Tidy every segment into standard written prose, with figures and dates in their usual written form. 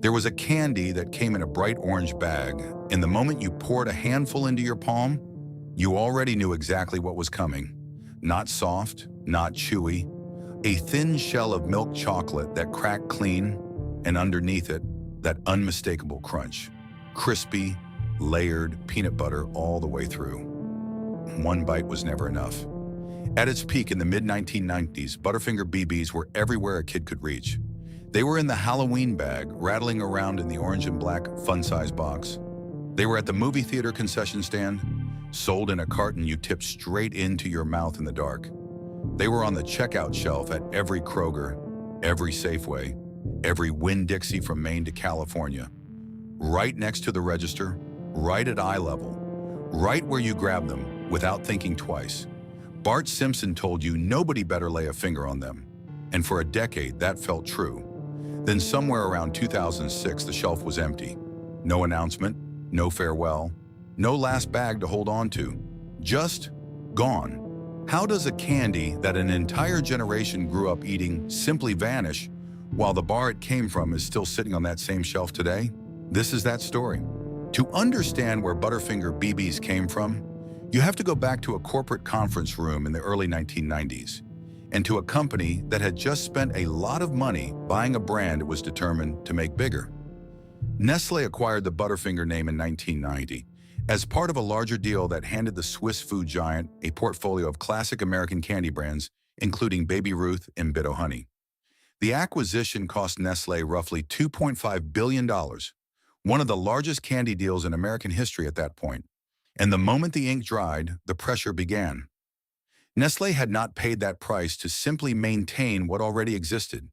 There was a candy that came in a bright orange bag, and the moment you poured a handful into your palm, you already knew exactly what was coming. Not soft, not chewy, a thin shell of milk chocolate that cracked clean, and underneath it, that unmistakable crunch. Crispy, layered peanut butter all the way through. One bite was never enough. At its peak in the mid-1990s, Butterfinger BBs were everywhere a kid could reach. They were in the Halloween bag, rattling around in the orange and black fun-size box. They were at the movie theater concession stand, sold in a carton you tipped straight into your mouth in the dark. They were on the checkout shelf at every Kroger, every Safeway, every Winn-Dixie from Maine to California. Right next to the register, right at eye level, right where you grab them without thinking twice. Bart Simpson told you nobody better lay a finger on them. And for a decade, that felt true. Then somewhere around 2006, the shelf was empty. No announcement, no farewell, no last bag to hold on to. Just gone. How does a candy that an entire generation grew up eating simply vanish while the bar it came from is still sitting on that same shelf today? This is that story. To understand where Butterfinger BBs came from, you have to go back to a corporate conference room in the early 1990s and to a company that had just spent a lot of money buying a brand it was determined to make bigger. Nestle acquired the Butterfinger name in 1990 as part of a larger deal that handed the Swiss food giant a portfolio of classic American candy brands, including Baby Ruth and Bit-O-Honey. The acquisition cost Nestle roughly $2.5 billion, one of the largest candy deals in American history at that point. And the moment the ink dried, the pressure began. Nestle had not paid that price to simply maintain what already existed.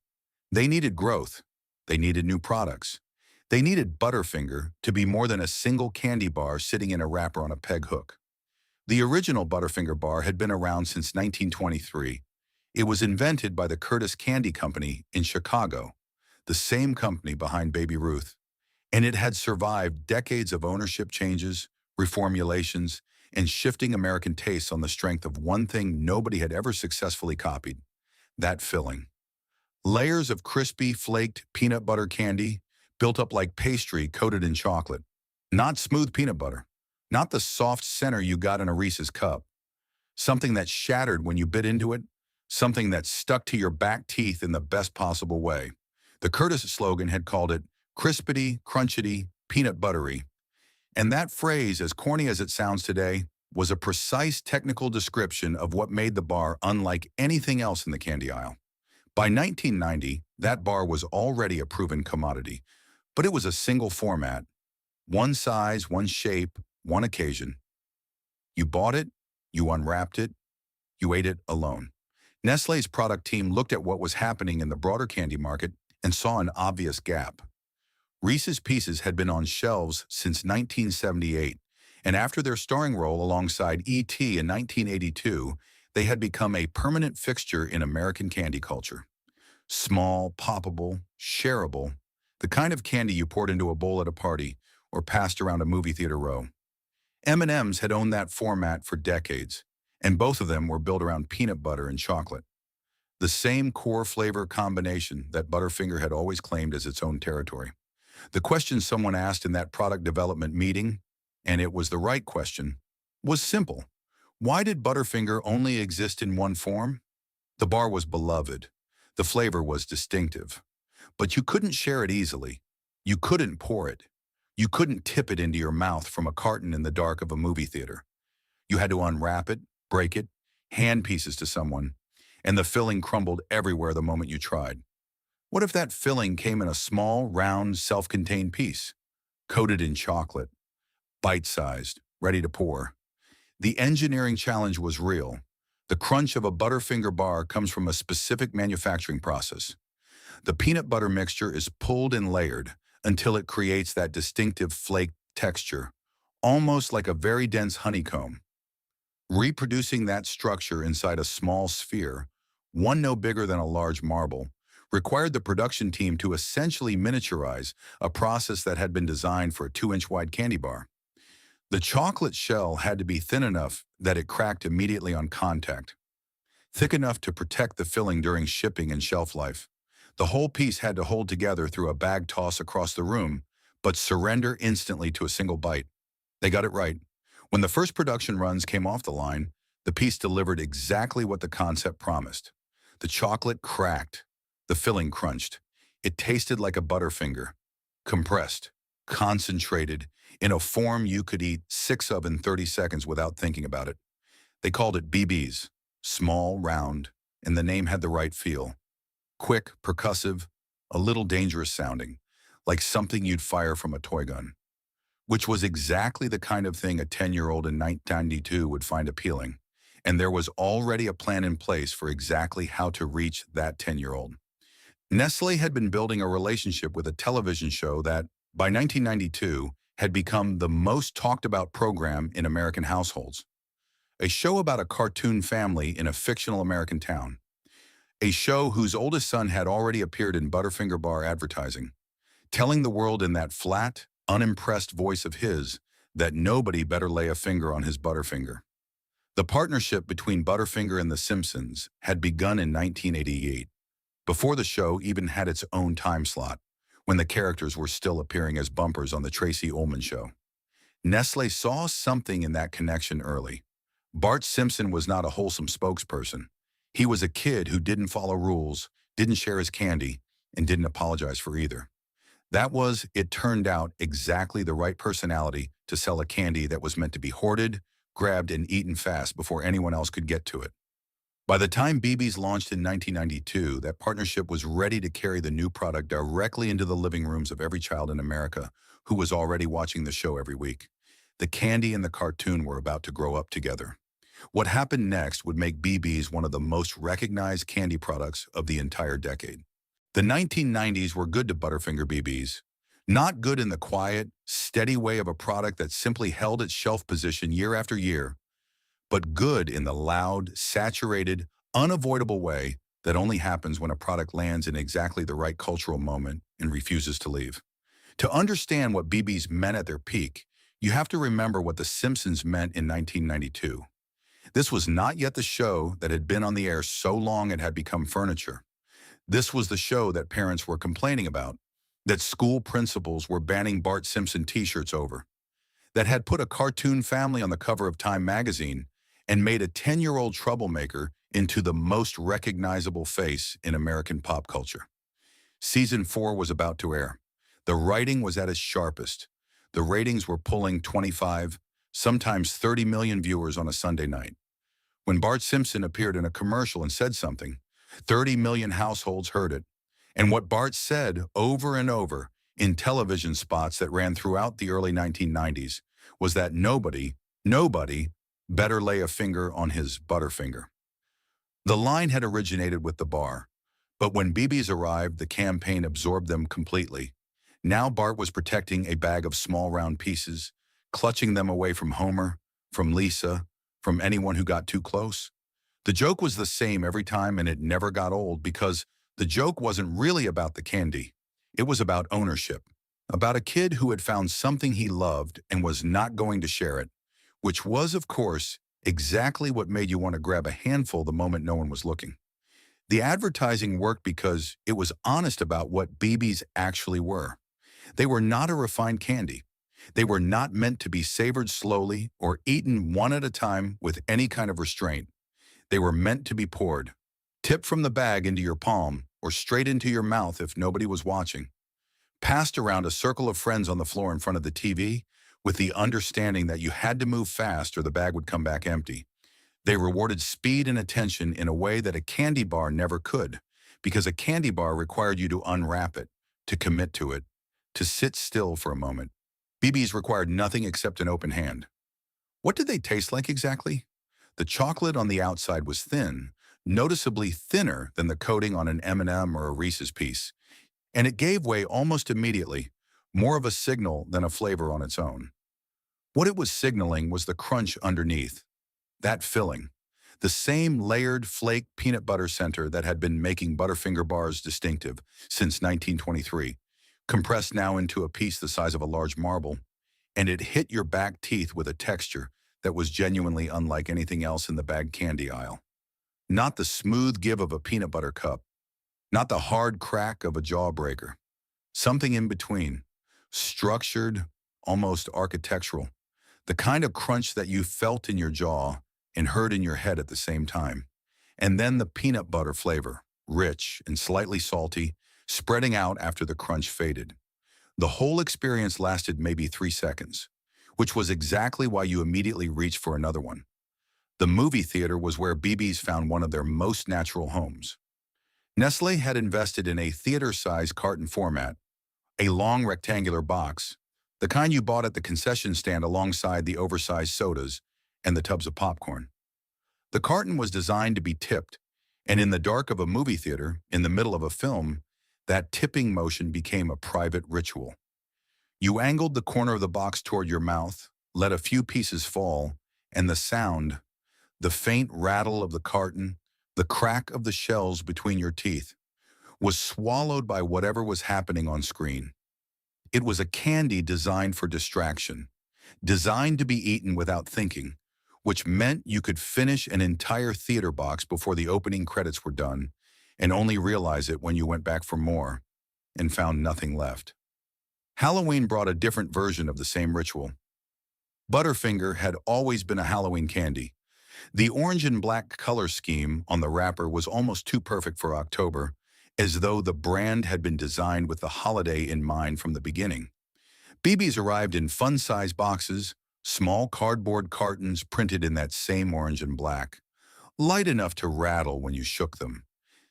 They needed growth. They needed new products. They needed Butterfinger to be more than a single candy bar sitting in a wrapper on a peg hook. The original Butterfinger bar had been around since 1923. It was invented by the Curtis Candy Company in Chicago, the same company behind Baby Ruth, and it had survived decades of ownership changes, reformulations, and shifting American tastes on the strength of one thing nobody had ever successfully copied: that filling. Layers of crispy, flaked peanut butter candy built up like pastry coated in chocolate. Not smooth peanut butter, not the soft center you got in a Reese's cup. Something that shattered when you bit into it, something that stuck to your back teeth in the best possible way. The Curtis slogan had called it crispity, crunchity, peanut buttery. And that phrase, as corny as it sounds today, was a precise technical description of what made the bar unlike anything else in the candy aisle. By 1990, that bar was already a proven commodity, but it was a single format, one size, one shape, one occasion. You bought it, you unwrapped it, you ate it alone. Nestlé's product team looked at what was happening in the broader candy market and saw an obvious gap. Reese's Pieces had been on shelves since 1978, and after their starring role alongside E.T. in 1982, they had become a permanent fixture in American candy culture. Small, poppable, shareable, the kind of candy you poured into a bowl at a party or passed around a movie theater row. M&M's had owned that format for decades, and both of them were built around peanut butter and chocolate. The same core flavor combination that Butterfinger had always claimed as its own territory. The question someone asked in that product development meeting, and it was the right question, was simple. Why did Butterfinger only exist in one form? The bar was beloved. The flavor was distinctive. But you couldn't share it easily. You couldn't pour it. You couldn't tip it into your mouth from a carton in the dark of a movie theater. You had to unwrap it, break it, hand pieces to someone, and the filling crumbled everywhere the moment you tried. What if that filling came in a small, round, self-contained piece, coated in chocolate, bite-sized, ready to pour? The engineering challenge was real. The crunch of a Butterfinger bar comes from a specific manufacturing process. The peanut butter mixture is pulled and layered until it creates that distinctive flake texture, almost like a very dense honeycomb. Reproducing that structure inside a small sphere, one no bigger than a large marble, required the production team to essentially miniaturize a process that had been designed for a 2-inch wide candy bar. The chocolate shell had to be thin enough that it cracked immediately on contact, thick enough to protect the filling during shipping and shelf life. The whole piece had to hold together through a bag toss across the room, but surrender instantly to a single bite. They got it right. When the first production runs came off the line, the piece delivered exactly what the concept promised. The chocolate cracked, the filling crunched. It tasted like a Butterfinger, compressed, concentrated, in a form you could eat 6 of in 30 seconds without thinking about it. They called it BBs, small, round, and the name had the right feel. Quick, percussive, a little dangerous sounding, like something you'd fire from a toy gun, which was exactly the kind of thing a 10-year-old in 1992 would find appealing. And there was already a plan in place for exactly how to reach that 10-year-old. Nestle had been building a relationship with a television show that, by 1992, had become the most talked about program in American households. A show about a cartoon family in a fictional American town. A show whose oldest son had already appeared in Butterfinger bar advertising, telling the world in that flat, unimpressed voice of his that nobody better lay a finger on his Butterfinger. The partnership between Butterfinger and The Simpsons had begun in 1988, before the show even had its own time slot, when the characters were still appearing as bumpers on The Tracy Ullman Show. Nestle saw something in that connection early. Bart Simpson was not a wholesome spokesperson. He was a kid who didn't follow rules, didn't share his candy, and didn't apologize for either. That was, it turned out, exactly the right personality to sell a candy that was meant to be hoarded, grabbed, and eaten fast before anyone else could get to it. By the time BB's launched in 1992, that partnership was ready to carry the new product directly into the living rooms of every child in America who was already watching the show every week. The candy and the cartoon were about to grow up together. What happened next would make BB's one of the most recognized candy products of the entire decade. The 1990s were good to Butterfinger BBs. Not good in the quiet, steady way of a product that simply held its shelf position year after year, but good in the loud, saturated, unavoidable way that only happens when a product lands in exactly the right cultural moment and refuses to leave. To understand what BBs meant at their peak, you have to remember what The Simpsons meant in 1992. This was not yet the show that had been on the air so long it had become furniture. This was the show that parents were complaining about, that school principals were banning Bart Simpson t-shirts over, that had put a cartoon family on the cover of Time magazine and made a 10-year-old troublemaker into the most recognizable face in American pop culture. Season 4 was about to air. The writing was at its sharpest. The ratings were pulling 25, sometimes 30 million viewers on a Sunday night. When Bart Simpson appeared in a commercial and said something, 30 million households heard it. And what Bart said over and over in television spots that ran throughout the early 1990s was that nobody better lay a finger on his Butterfinger. The line had originated with the bar, but when BBs arrived, the campaign absorbed them completely. Now Bart was protecting a bag of small round pieces, clutching them away from Homer, from Lisa, from anyone who got too close. The joke was the same every time, and it never got old because the joke wasn't really about the candy. It was about ownership, about a kid who had found something he loved and was not going to share it, which was, of course, exactly what made you want to grab a handful the moment no one was looking. The advertising worked because it was honest about what BBs actually were. They were not a refined candy. They were not meant to be savored slowly or eaten one at a time with any kind of restraint. They were meant to be poured, tipped from the bag into your palm or straight into your mouth if nobody was watching, passed around a circle of friends on the floor in front of the TV with the understanding that you had to move fast or the bag would come back empty. They rewarded speed and attention in a way that a candy bar never could, because a candy bar required you to unwrap it, to commit to it, to sit still for a moment. BBs required nothing except an open hand. What did they taste like exactly? The chocolate on the outside was thin, noticeably thinner than the coating on an M&M or a Reese's piece, and it gave way almost immediately, more of a signal than a flavor on its own. What it was signaling was the crunch underneath, that filling, the same layered flake peanut butter center that had been making Butterfinger bars distinctive since 1923, compressed now into a piece the size of a large marble, and it hit your back teeth with a texture that was genuinely unlike anything else in the bagged candy aisle. Not the smooth give of a peanut butter cup, Not the hard crack of a jawbreaker. Something in between. Structured, almost architectural. The kind of crunch that you felt in your jaw and heard in your head at the same time. And then the peanut butter flavor, rich and slightly salty, spreading out after the crunch faded. The whole experience lasted maybe 3 seconds, which was exactly why you immediately reached for another one. The movie theater was where BBs found one of their most natural homes. Nestle had invested in a theater-sized carton format, a long rectangular box, the kind you bought at the concession stand alongside the oversized sodas and the tubs of popcorn. The carton was designed to be tipped, and in the dark of a movie theater, in the middle of a film, that tipping motion became a private ritual. You angled the corner of the box toward your mouth, let a few pieces fall, and the sound, the faint rattle of the carton, the crack of the shells between your teeth, was swallowed by whatever was happening on screen. It was a candy designed for distraction, designed to be eaten without thinking, which meant you could finish an entire theater box before the opening credits were done and only realize it when you went back for more and found nothing left. Halloween brought a different version of the same ritual. Butterfinger had always been a Halloween candy. The orange and black color scheme on the wrapper was almost too perfect for October, as though the brand had been designed with the holiday in mind from the beginning. BBs arrived in fun-size boxes, small cardboard cartons printed in that same orange and black, light enough to rattle when you shook them,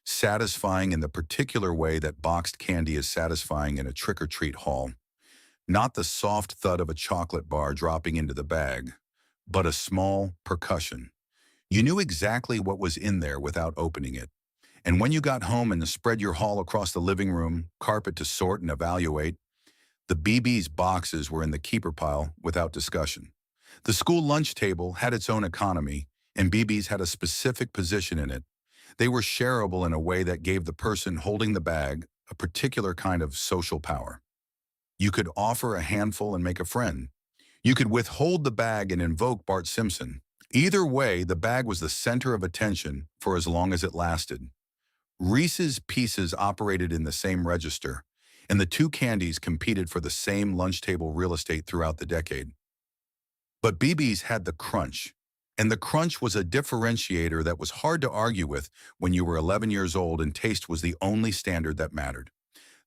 satisfying in the particular way that boxed candy is satisfying in a trick-or-treat hall. Not the soft thud of a chocolate bar dropping into the bag, but a small percussion. You knew exactly what was in there without opening it. And when you got home and spread your haul across the living room, carpet to sort and evaluate, the BB's boxes were in the keeper pile without discussion. The school lunch table had its own economy, and BB's had a specific position in it. They were shareable in a way that gave the person holding the bag a particular kind of social power. You could offer a handful and make a friend. You could withhold the bag and invoke Bart Simpson. Either way, the bag was the center of attention for as long as it lasted. Reese's Pieces operated in the same register, and the two candies competed for the same lunch table real estate throughout the decade. But BB's had the crunch, and the crunch was a differentiator that was hard to argue with when you were 11 years old and taste was the only standard that mattered.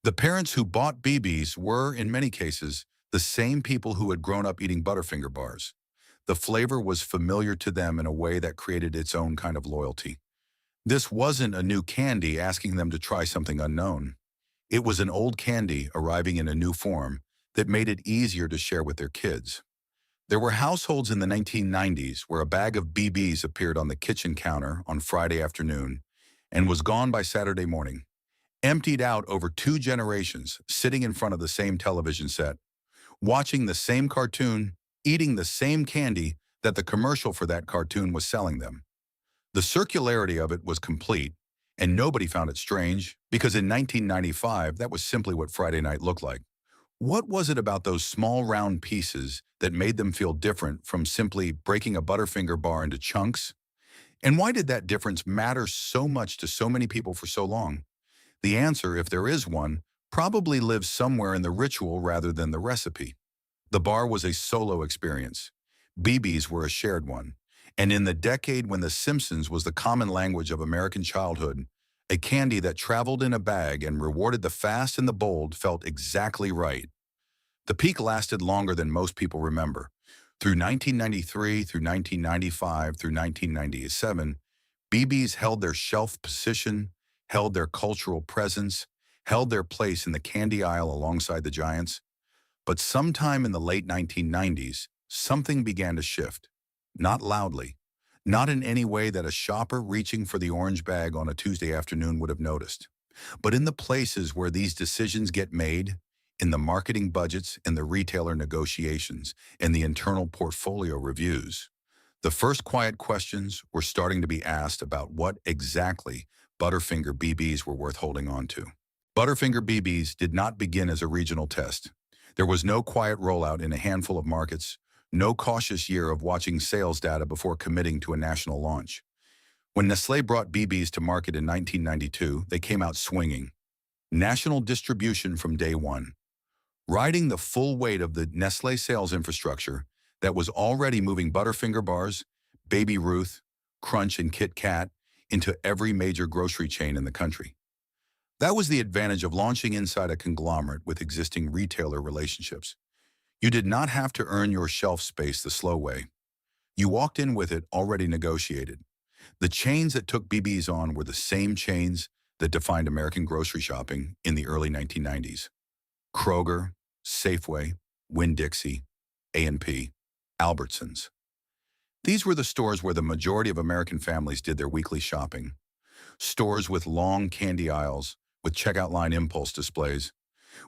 The parents who bought BB's were, in many cases, the same people who had grown up eating Butterfinger bars. The flavor was familiar to them in a way that created its own kind of loyalty. This wasn't a new candy asking them to try something unknown. It was an old candy arriving in a new form that made it easier to share with their kids. There were households in the 1990s where a bag of BB's appeared on the kitchen counter on Friday afternoon and was gone by Saturday morning, emptied out over 2 generations, sitting in front of the same television set, watching the same cartoon, eating the same candy that the commercial for that cartoon was selling them. The circularity of it was complete, and nobody found it strange, because in 1995, that was simply what Friday night looked like. What was it about those small round pieces that made them feel different from simply breaking a Butterfinger bar into chunks? And why did that difference matter so much to so many people for so long? The answer, if there is one, probably lives somewhere in the ritual rather than the recipe. The bar was a solo experience. BB's were a shared one. And in the decade when The Simpsons was the common language of American childhood, a candy that traveled in a bag and rewarded the fast and the bold felt exactly right. The peak lasted longer than most people remember. Through 1993, through 1995, through 1997, BB's held their shelf position, held their cultural presence, held their place in the candy aisle alongside the giants. But sometime in the late 1990s, something began to shift. Not loudly, not in any way that a shopper reaching for the orange bag on a Tuesday afternoon would have noticed, but in the places where these decisions get made, in the marketing budgets, in the retailer negotiations, in the internal portfolio reviews. The first quiet questions were starting to be asked about what exactly Butterfinger BBs were worth holding on to. Butterfinger BBs did not begin as a regional test. There was no quiet rollout in a handful of markets, no cautious year of watching sales data before committing to a national launch. When Nestlé brought BBs to market in 1992, they came out swinging. National distribution from day one, riding the full weight of the Nestlé sales infrastructure that was already moving Butterfinger bars, Baby Ruth, Crunch, and Kit Kat into every major grocery chain in the country. That was the advantage of launching inside a conglomerate with existing retailer relationships. You did not have to earn your shelf space the slow way. You walked in with it already negotiated. The chains that took BBs on were the same chains that defined American grocery shopping in the early 1990s. Kroger, Safeway, Winn-Dixie, A&P, Albertsons. These were the stores where the majority of American families did their weekly shopping. Stores with long candy aisles, with checkout line impulse displays,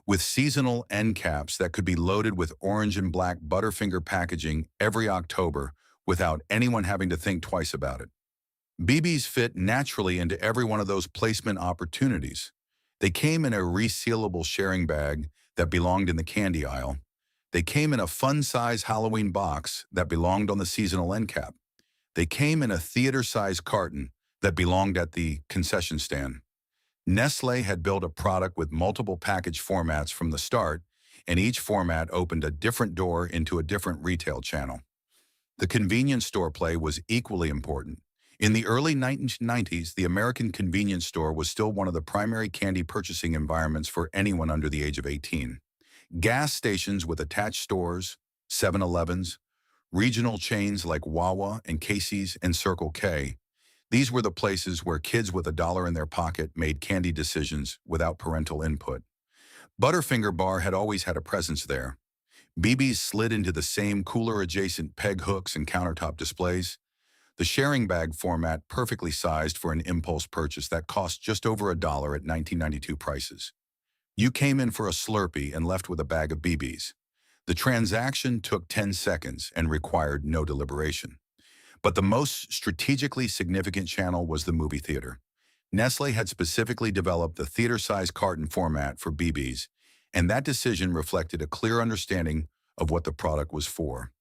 with seasonal end caps that could be loaded with orange and black Butterfinger packaging every October without anyone having to think twice about it. BBs fit naturally into every one of those placement opportunities. They came in a resealable sharing bag that belonged in the candy aisle. They came in a fun-size Halloween box that belonged on the seasonal end cap. They came in a theater-sized carton that belonged at the concession stand. Nestlé had built a product with multiple package formats from the start, and each format opened a different door into a different retail channel. The convenience store play was equally important. In the early 1990s, the American convenience store was still one of the primary candy purchasing environments for anyone under the age of 18. Gas stations with attached stores, 7-Elevens, regional chains like Wawa and Casey's and Circle K. These were the places where kids with $1 in their pocket made candy decisions without parental input. Butterfinger bar had always had a presence there. BBs slid into the same cooler-adjacent peg hooks and countertop displays. The sharing bag format perfectly sized for an impulse purchase that cost just over $1 at 1992 prices. You came in for a Slurpee and left with a bag of BBs. The transaction took 10 seconds and required no deliberation. But the most strategically significant channel was the movie theater. Nestlé had specifically developed the theater-sized carton format for BBs, and that decision reflected a clear understanding of what the product was for.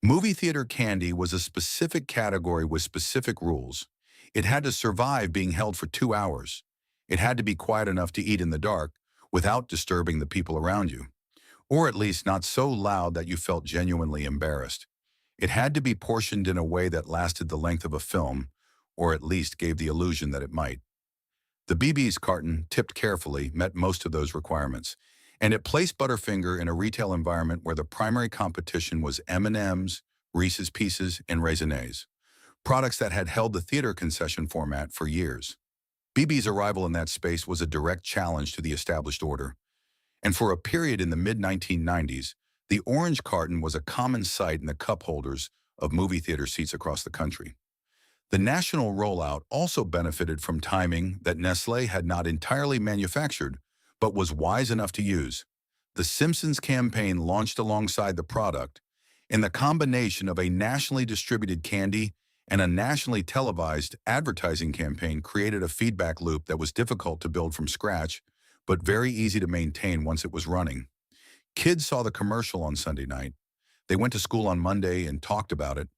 Movie theater candy was a specific category with specific rules. It had to survive being held for 2 hours. It had to be quiet enough to eat in the dark without disturbing the people around you, or at least not so loud that you felt genuinely embarrassed. It had to be portioned in a way that lasted the length of a film, or at least gave the illusion that it might. The BB's carton, tipped carefully, met most of those requirements, and it placed Butterfinger in a retail environment where the primary competition was M&M's, Reese's Pieces, and Raisinets, products that had held the theater concession format for years. BB's arrival in that space was a direct challenge to the established order, and for a period in the mid-1990s, the orange carton was a common sight in the cup holders of movie theater seats across the country. The national rollout also benefited from timing that Nestlé had not entirely manufactured, but was wise enough to use. The Simpsons campaign launched alongside the product, and the combination of a nationally distributed candy and a nationally televised advertising campaign created a feedback loop that was difficult to build from scratch, but very easy to maintain once it was running. Kids saw the commercial on Sunday night. They went to school on Monday and talked about it.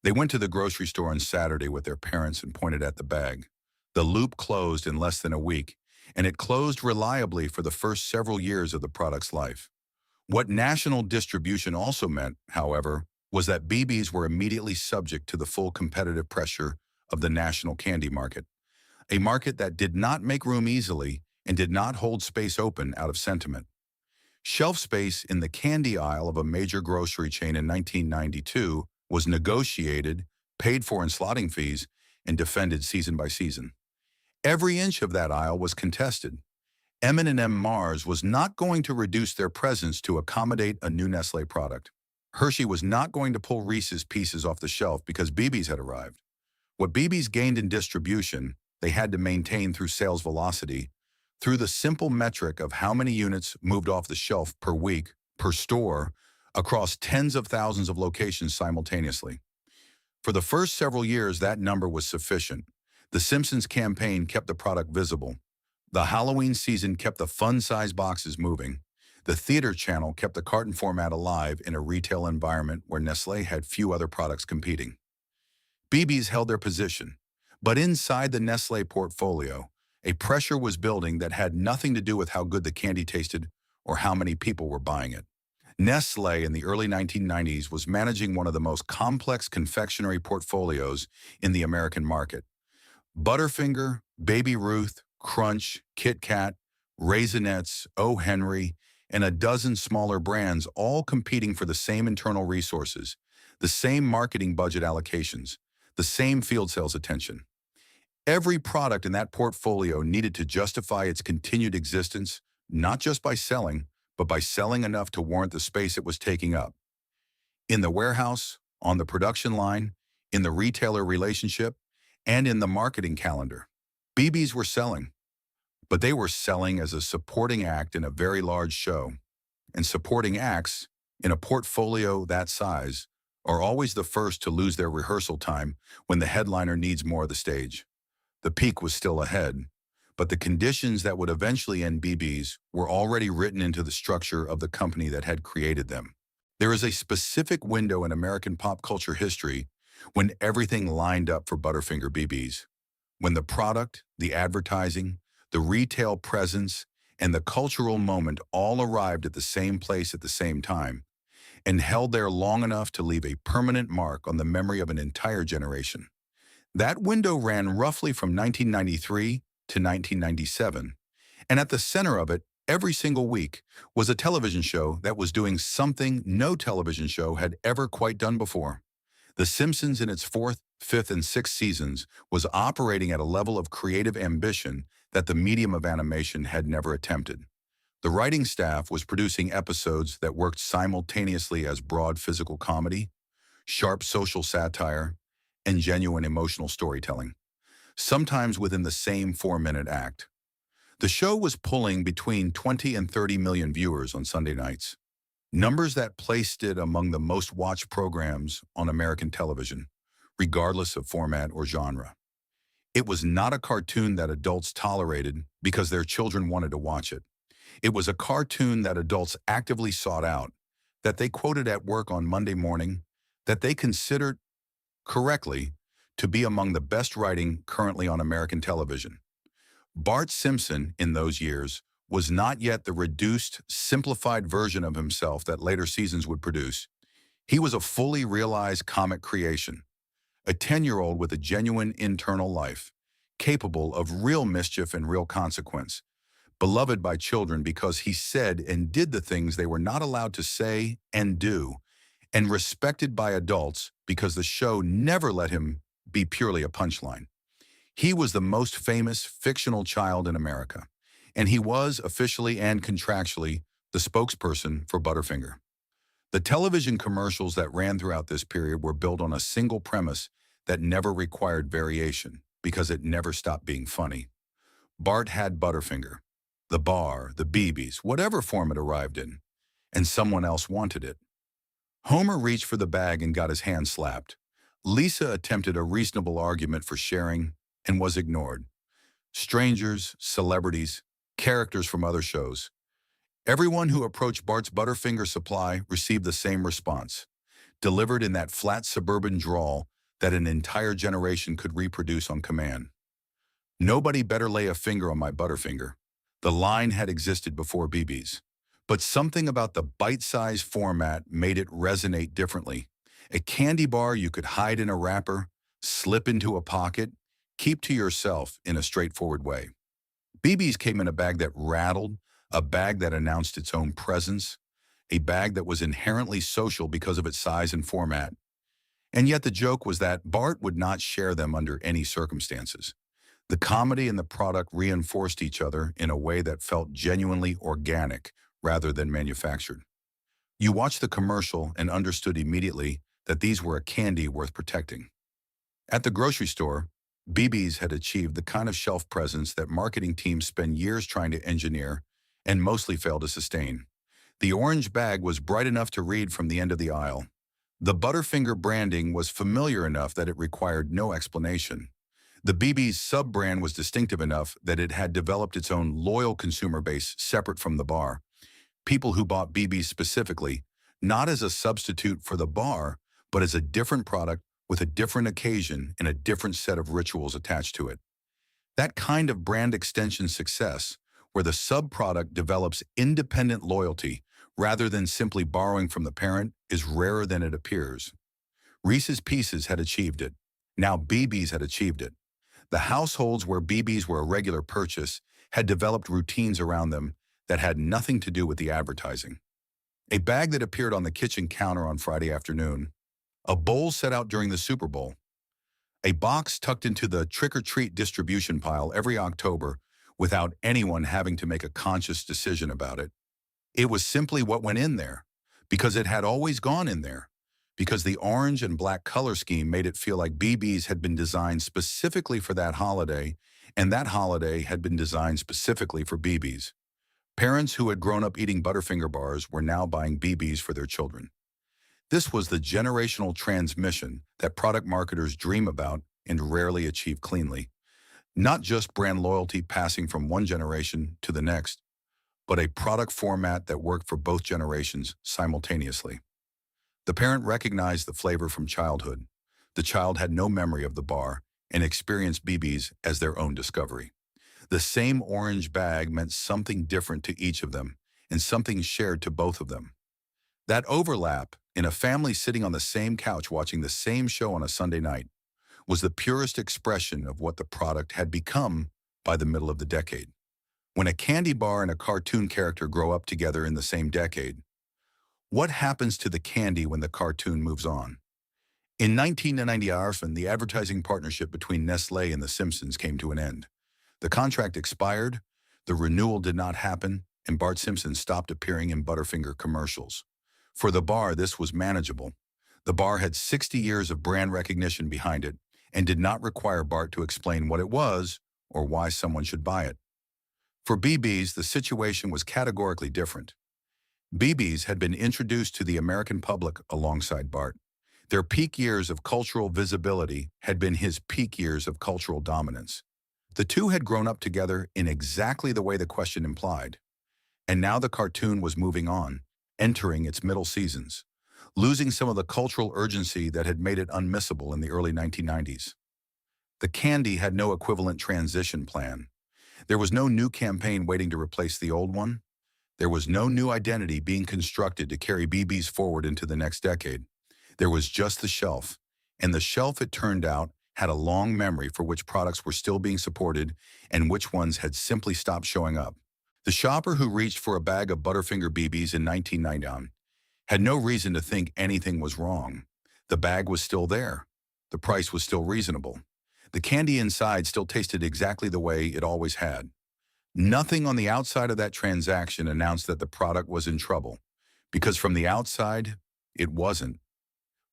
They went to the grocery store on Saturday with their parents and pointed at the bag. The loop closed in less than a week, and it closed reliably for the first several years of the product's life. What national distribution also meant, however, was that BBs were immediately subject to the full competitive pressure of the national candy market, a market that did not make room easily and did not hold space open out of sentiment. Shelf space in the candy aisle of a major grocery chain in 1992 was negotiated, paid for in slotting fees, and defended season by season. Every inch of that aisle was contested. M&M Mars was not going to reduce their presence to accommodate a new Nestlé product. Hershey was not going to pull Reese's Pieces off the shelf because BB's had arrived. What BB's gained in distribution, they had to maintain through sales velocity, through the simple metric of how many units moved off the shelf per week, per store, across tens of thousands of locations simultaneously. For the first several years, that number was sufficient. The Simpsons campaign kept the product visible. The Halloween season kept the fun-size boxes moving. The theater channel kept the carton format alive in a retail environment where Nestlé had few other products competing. BB's held their position, But inside the Nestlé portfolio, a pressure was building that had nothing to do with how good the candy tasted or how many people were buying it. Nestlé in the early 1990s was managing one of the most complex confectionery portfolios in the American market. Butterfinger, Baby Ruth, Crunch, Kit Kat, Raisinets, O. Henry, and a dozen smaller brands all competing for the same internal resources, the same marketing budget allocations, the same field sales attention. Every product in that portfolio needed to justify its continued existence, not just by selling, but by selling enough to warrant the space it was taking up. In the warehouse, on the production line, in the retailer relationship, and in the marketing calendar. BBs were selling, but they were selling as a supporting act in a very large show. And supporting acts, in a portfolio that size, are always the first to lose their rehearsal time when the headliner needs more of the stage. The peak was still ahead, but the conditions that would eventually end BBs were already written into the structure of the company that had created them. There is a specific window in American pop culture history when everything lined up for Butterfinger BBs. When the product, the advertising, the retail presence, and the cultural moment all arrived at the same place at the same time and held there long enough to leave a permanent mark on the memory of an entire generation. That window ran roughly from 1993 to 1997, and at the center of it, every single week, was a television show that was doing something no television show had ever quite done before. The Simpsons in its fourth, fifth, and sixth seasons was operating at a level of creative ambition that the medium of animation had never attempted. The writing staff was producing episodes that worked simultaneously as broad physical comedy, sharp social satire, and genuine emotional storytelling, sometimes within the same 4-minute act. The show was pulling between 20 and 30 million viewers on Sunday nights, numbers that placed it among the most watched programs on American television, regardless of format or genre. It was not a cartoon that adults tolerated because their children wanted to watch it. It was a cartoon that adults actively sought out, that they quoted at work on Monday morning, that they considered, correctly, to be among the best writing currently on American television. Bart Simpson, in those years, was not yet the reduced, simplified version of himself that later seasons would produce. He was a fully realized comic creation, a 10-year-old with a genuine internal life, capable of real mischief and real consequence, beloved by children because he said and did the things they were not allowed to say and do, and respected by adults because the show never let him be purely a punchline. He was the most famous fictional child in America, and he was officially and contractually the spokesperson for Butterfinger. The television commercials that ran throughout this period were built on a single premise that never required variation because it never stopped being funny. Bart had Butterfinger, the bar, the BBs, whatever form it arrived in, and someone else wanted it. Homer reached for the bag and got his hand slapped. Lisa attempted a reasonable argument for sharing and was ignored. Strangers, celebrities, characters from other shows. Everyone who approached Bart's Butterfinger supply received the same response, delivered in that flat suburban drawl that an entire generation could reproduce on command. Nobody better lay a finger on my Butterfinger. The line had existed before BB's. But something about the bite-sized format made it resonate differently. A candy bar you could hide in a wrapper, slip into a pocket, keep to yourself in a straightforward way. BB's came in a bag that rattled, a bag that announced its own presence, a bag that was inherently social because of its size and format. And yet the joke was that Bart would not share them under any circumstances. The comedy and the product reinforced each other in a way that felt genuinely organic rather than manufactured. You watched the commercial and understood immediately that these were a candy worth protecting. At the grocery store, BB's had achieved the kind of shelf presence that marketing teams spend years trying to engineer and mostly fail to sustain. The orange bag was bright enough to read from the end of the aisle. The Butterfinger branding was familiar enough that it required no explanation. The BB's sub-brand was distinctive enough that it had developed its own loyal consumer base separate from the bar. People who bought BB's specifically, not as a substitute for the bar, but as a different product with a different occasion and a different set of rituals attached to it. That kind of brand extension success, where the sub-product develops independent loyalty rather than simply borrowing from the parent, is rarer than it appears. Reese's Pieces had achieved it. Now BB's had achieved it. The households where BB's were a regular purchase had developed routines around them that had nothing to do with the advertising. A bag that appeared on the kitchen counter on Friday afternoon, a bowl set out during the Super Bowl, a box tucked into the trick-or-treat distribution pile every October without anyone having to make a conscious decision about it. It was simply what went in there, because it had always gone in there, because the orange and black color scheme made it feel like BB's had been designed specifically for that holiday, and that holiday had been designed specifically for BB's. Parents who had grown up eating Butterfinger bars were now buying BB's for their children. This was the generational transmission that product marketers dream about and rarely achieve cleanly. Not just brand loyalty passing from one generation to the next, but a product format that worked for both generations simultaneously. The parent recognized the flavor from childhood. The child had no memory of the bar and experienced BB's as their own discovery. The same orange bag meant something different to each of them and something shared to both of them. That overlap, in a family sitting on the same couch watching the same show on a Sunday night, was the purest expression of what the product had become by the middle of the decade. When a candy bar and a cartoon character grow up together in the same decade, what happens to the candy when the cartoon moves on? In 1990, the advertising partnership between Nestlé and The Simpsons came to an end. The contract expired, the renewal did not happen, and Bart Simpson stopped appearing in Butterfinger commercials. For the bar, this was manageable. The bar had 60 years of brand recognition behind it and did not require Bart to explain what it was or why someone should buy it. For BB's, the situation was categorically different. BB's had been introduced to the American public alongside Bart. Their peak years of cultural visibility had been his peak years of cultural dominance. The two had grown up together in exactly the way the question implied. And now the cartoon was moving on, entering its middle seasons, losing some of the cultural urgency that had made it unmissable in the early 1990s. The candy had no equivalent transition plan. There was no new campaign waiting to replace the old one. There was no new identity being constructed to carry BB's forward into the next decade. There was just the shelf, and the shelf, it turned out, had a long memory for which products were still being supported and which ones had simply stopped showing up. The shopper who reached for a bag of Butterfinger BB's in 1999 had no reason to think anything was wrong. The bag was still there. The price was still reasonable. The candy inside still tasted exactly the way it always had. Nothing on the outside of that transaction announced that the product was in trouble, because from the outside, it wasn't.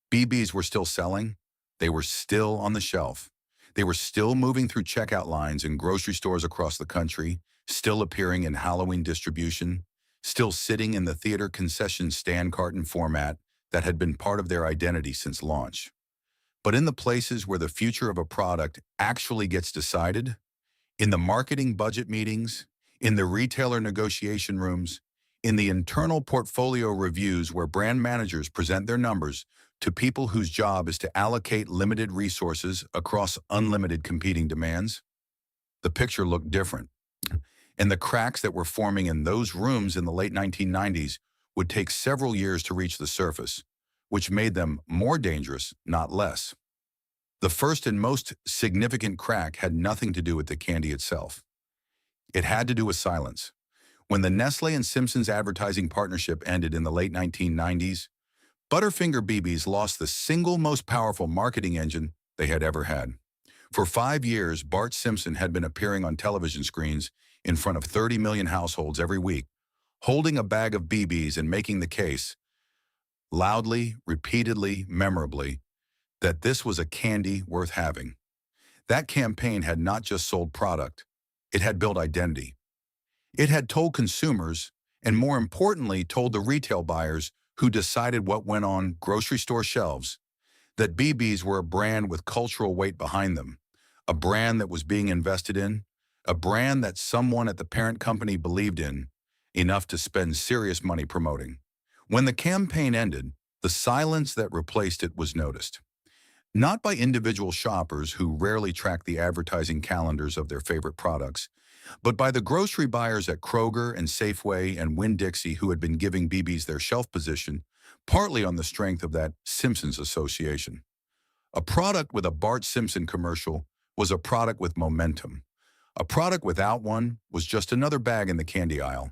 BB's were still selling. They were still on the shelf. They were still moving through checkout lines in grocery stores across the country, still appearing in Halloween distribution, still sitting in the theater concession stand carton format that had been part of their identity since launch. But in the places where the future of a product actually gets decided, in the marketing budget meetings, in the retailer negotiation rooms, in the internal portfolio reviews where brand managers present their numbers to people whose job is to allocate limited resources across unlimited competing demands, the picture looked different. And the cracks that were forming in those rooms in the late 1990s would take several years to reach the surface, which made them more dangerous, not less. The first and most significant crack had nothing to do with the candy itself. It had to do with silence. When the Nestlé and Simpsons advertising partnership ended in the late 1990s, Butterfinger BB's lost the single most powerful marketing engine they had ever had. For 5 years, Bart Simpson had been appearing on television screens in front of 30 million households every week, holding a bag of BB's and making the case, loudly, repeatedly, memorably, that this was a candy worth having. That campaign had not just sold product, it had built identity. It had told consumers, and more importantly, told the retail buyers who decided what went on grocery store shelves, that BB's were a brand with cultural weight behind them, a brand that was being invested in, a brand that someone at the parent company believed in, enough to spend serious money promoting. When the campaign ended, the silence that replaced it was noticed. Not by individual shoppers who rarely track the advertising calendars of their favorite products, but by the grocery buyers at Kroger and Safeway and Winn-Dixie who had been giving BBs their shelf position, partly on the strength of that Simpsons association. A product with a Bart Simpson commercial was a product with momentum. A product without one was just another bag in the candy aisle,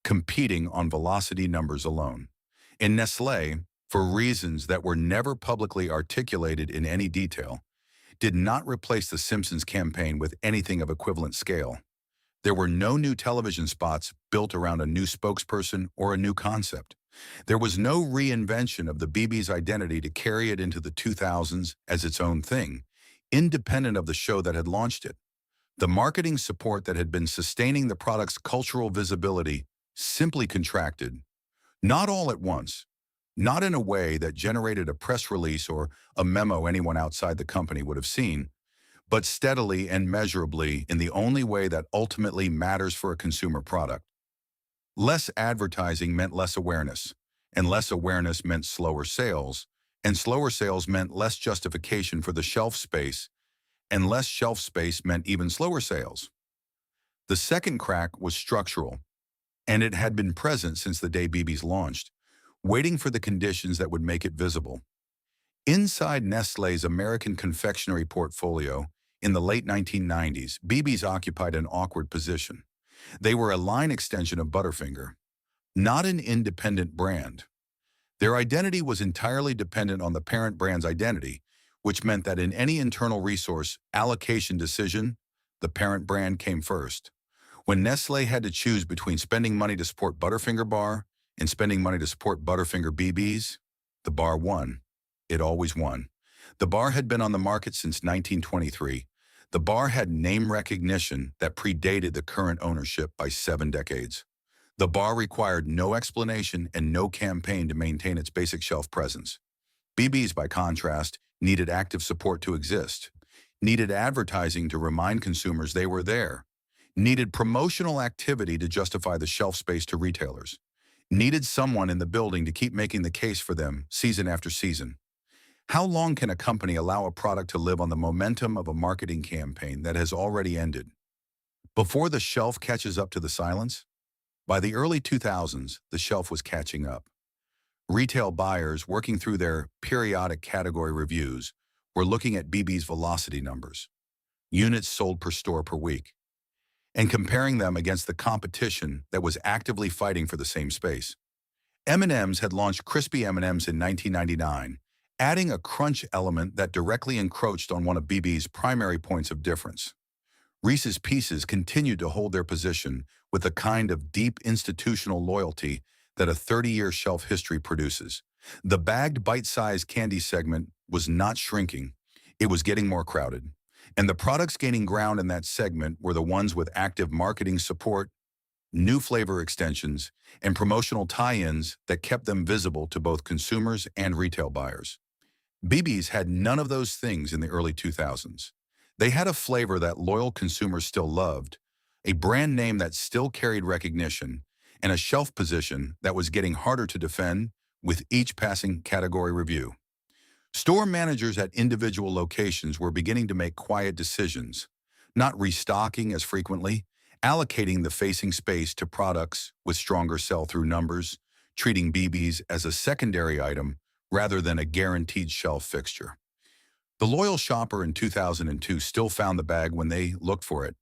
competing on velocity numbers alone. In Nestlé, for reasons that were never publicly articulated in any detail, did not replace the Simpsons campaign with anything of equivalent scale. There were no new television spots built around a new spokesperson or a new concept. There was no reinvention of the BB's identity to carry it into the 2000s as its own thing, independent of the show that had launched it. The marketing support that had been sustaining the product's cultural visibility simply contracted, not all at once, not in a way that generated a press release or a memo anyone outside the company would have seen, but steadily and measurably in the only way that ultimately matters for a consumer product. Less advertising meant less awareness, and less awareness meant slower sales, and slower sales meant less justification for the shelf space, and less shelf space meant even slower sales. The second crack was structural, and it had been present since the day BB's launched, waiting for the conditions that would make it visible. Inside Nestlé's American confectionery portfolio, in the late 1990s, BB's occupied an awkward position. They were a line extension of Butterfinger, not an independent brand. Their identity was entirely dependent on the parent brand's identity, which meant that in any internal resource allocation decision, the parent brand came first. When Nestlé had to choose between spending money to support Butterfinger Bar and spending money to support Butterfinger BBs, the bar won. It always won. The bar had been on the market since 1923. The bar had name recognition that predated the current ownership by 7 decades. The bar required no explanation and no campaign to maintain its basic shelf presence. BBs, by contrast, needed active support to exist, needed advertising to remind consumers they were there, needed promotional activity to justify the shelf space to retailers, needed someone in the building to keep making the case for them season after season. How long can a company allow a product to live on the momentum of a marketing campaign that has already ended? Before the shelf catches up to the silence? By the early 2000s, the shelf was catching up. Retail buyers, working through their periodic category reviews, were looking at BB's velocity numbers, units sold per store per week, and comparing them against the competition that was actively fighting for the same space. M&M's had launched Crispy M&M's in 1999, adding a crunch element that directly encroached on one of BB's primary points of difference. Reese's Pieces continued to hold their position with a kind of deep institutional loyalty that a 30-year shelf history produces. The bagged bite-sized candy segment was not shrinking, it was getting more crowded. And the products gaining ground in that segment were the ones with active marketing support, new flavor extensions, and promotional tie-ins that kept them visible to both consumers and retail buyers. BB's had none of those things in the early 2000s. They had a flavor that loyal consumers still loved, a brand name that still carried recognition, and a shelf position that was getting harder to defend with each passing category review. Store managers at individual locations were beginning to make quiet decisions, not restocking as frequently, allocating the facing space to products with stronger sell-through numbers, treating BB's as a secondary item rather than a guaranteed shelf fixture. The loyal shopper in 2002 still found the bag when they looked for it,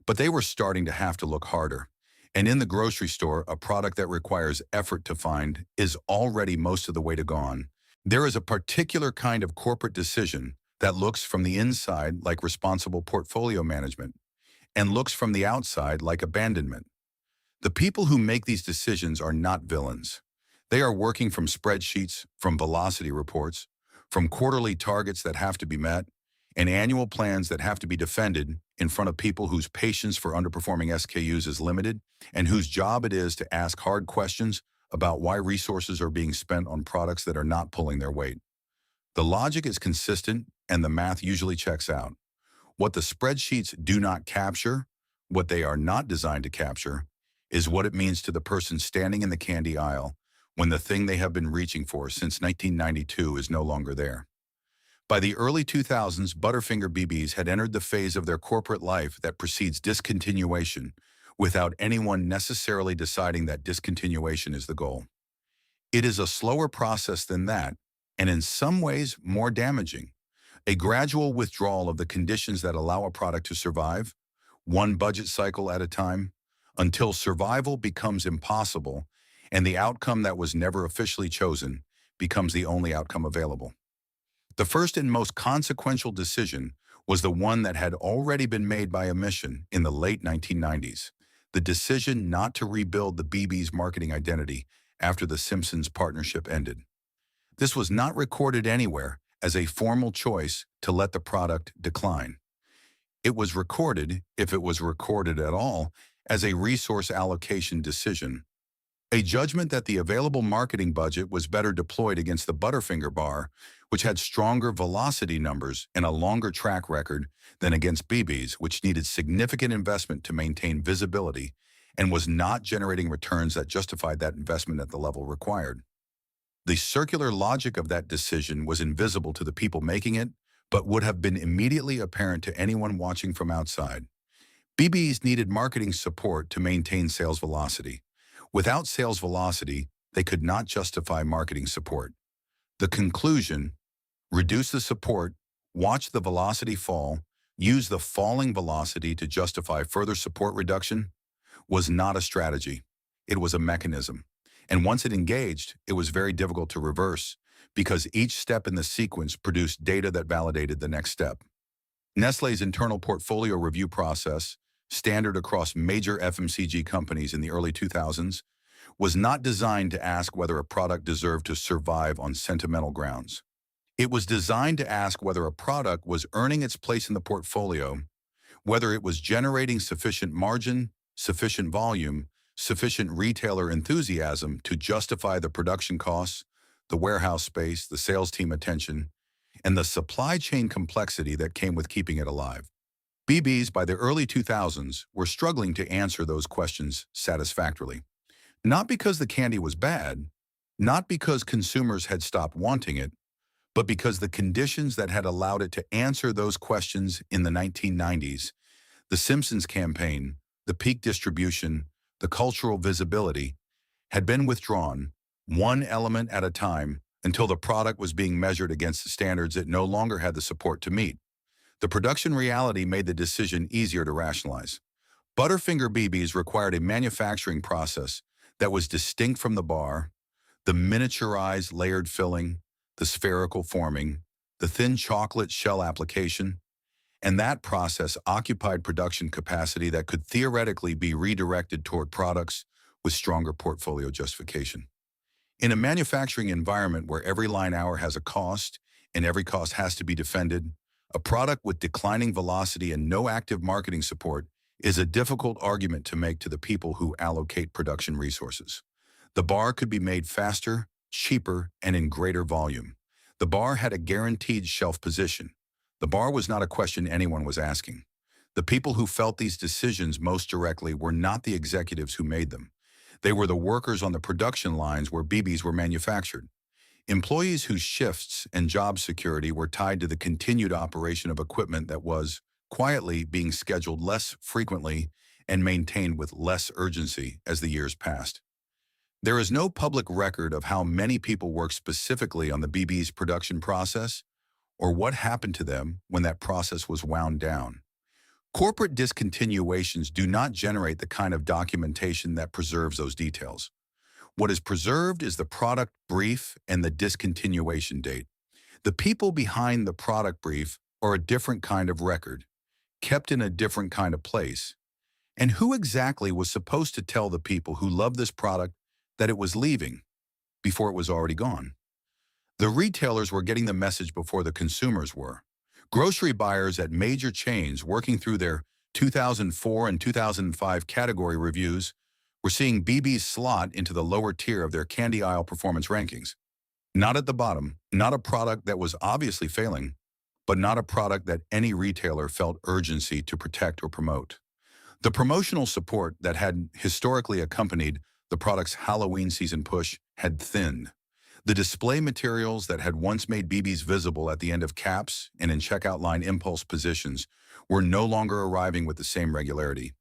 but they were starting to have to look harder. And in the grocery store, a product that requires effort to find is already most of the way to gone. There is a particular kind of corporate decision that looks from the inside like responsible portfolio management and looks from the outside like abandonment. The people who make these decisions are not villains. They are working from spreadsheets, from velocity reports, from quarterly targets that have to be met, and annual plans that have to be defended in front of people whose patience for underperforming SKUs is limited and whose job it is to ask hard questions about why resources are being spent on products that are not pulling their weight. The logic is consistent and the math usually checks out. What the spreadsheets do not capture, what they are not designed to capture, is what it means to the person standing in the candy aisle when the thing they have been reaching for since 1992 is no longer there. By the early 2000s, Butterfinger BBs had entered the phase of their corporate life that precedes discontinuation, without anyone necessarily deciding that discontinuation is the goal. It is a slower process than that, and in some ways more damaging. A gradual withdrawal of the conditions that allow a product to survive, one budget cycle at a time, until survival becomes impossible and the outcome that was never officially chosen becomes the only outcome available. The first and most consequential decision was the one that had already been made by omission in the late 1990s, the decision not to rebuild the BB's marketing identity after the Simpsons partnership ended. This was not recorded anywhere as a formal choice to let the product decline. It was recorded, if it was recorded at all, as a resource allocation decision, a judgment that the available marketing budget was better deployed against the Butterfinger bar, which had stronger velocity numbers and a longer track record than against BB's, which needed significant investment to maintain visibility and was not generating returns that justified that investment at the level required. The circular logic of that decision was invisible to the people making it, but would have been immediately apparent to anyone watching from outside. BB's needed marketing support to maintain sales velocity. Without sales velocity, they could not justify marketing support. The conclusion: reduce the support, watch the velocity fall, use the falling velocity to justify further support reduction, was not a strategy. It was a mechanism. And once it engaged, it was very difficult to reverse because each step in the sequence produced data that validated the next step. Nestlé's internal portfolio review process, standard across major FMCG companies in the early 2000s, was not designed to ask whether a product deserved to survive on sentimental grounds. It was designed to ask whether a product was earning its place in the portfolio, whether it was generating sufficient margin, sufficient volume, sufficient retailer enthusiasm to justify the production costs, the warehouse space, the sales team attention, and the supply chain complexity that came with keeping it alive. BBs by the early 2000s were struggling to answer those questions satisfactorily. Not because the candy was bad, not because consumers had stopped wanting it, but because the conditions that had allowed it to answer those questions in the 1990s, the Simpsons campaign, the peak distribution, the cultural visibility, had been withdrawn, one element at a time, until the product was being measured against the standards it no longer had the support to meet. The production reality made the decision easier to rationalize. Butterfinger BBs required a manufacturing process that was distinct from the bar: the miniaturized layered filling, the spherical forming, the thin chocolate shell application, and that process occupied production capacity that could theoretically be redirected toward products with stronger portfolio justification. In a manufacturing environment where every line hour has a cost and every cost has to be defended, a product with declining velocity and no active marketing support is a difficult argument to make to the people who allocate production resources. The bar could be made faster, cheaper, and in greater volume. The bar had a guaranteed shelf position. The bar was not a question anyone was asking. The people who felt these decisions most directly were not the executives who made them. They were the workers on the production lines where BBs were manufactured. Employees whose shifts and job security were tied to the continued operation of equipment that was, quietly, being scheduled less frequently and maintained with less urgency as the years passed. There is no public record of how many people worked specifically on the BB's production process or what happened to them when that process was wound down. Corporate discontinuations do not generate the kind of documentation that preserves those details. What is preserved is the product brief and the discontinuation date. The people behind the product brief are a different kind of record, kept in a different kind of place. And who exactly was supposed to tell the people who loved this product that it was leaving before it was already gone? The retailers were getting the message before the consumers were. Grocery buyers at major chains working through their 2004 and 2005 category reviews were seeing BB's slot into the lower tier of their candy aisle performance rankings. Not at the bottom, not a product that was obviously failing, but not a product that any retailer felt urgency to protect or promote. The promotional support that had historically accompanied the product's Halloween season push had thinned. The display materials that had once made BBs visible at the end of caps and in checkout line impulse positions were no longer arriving with the same regularity.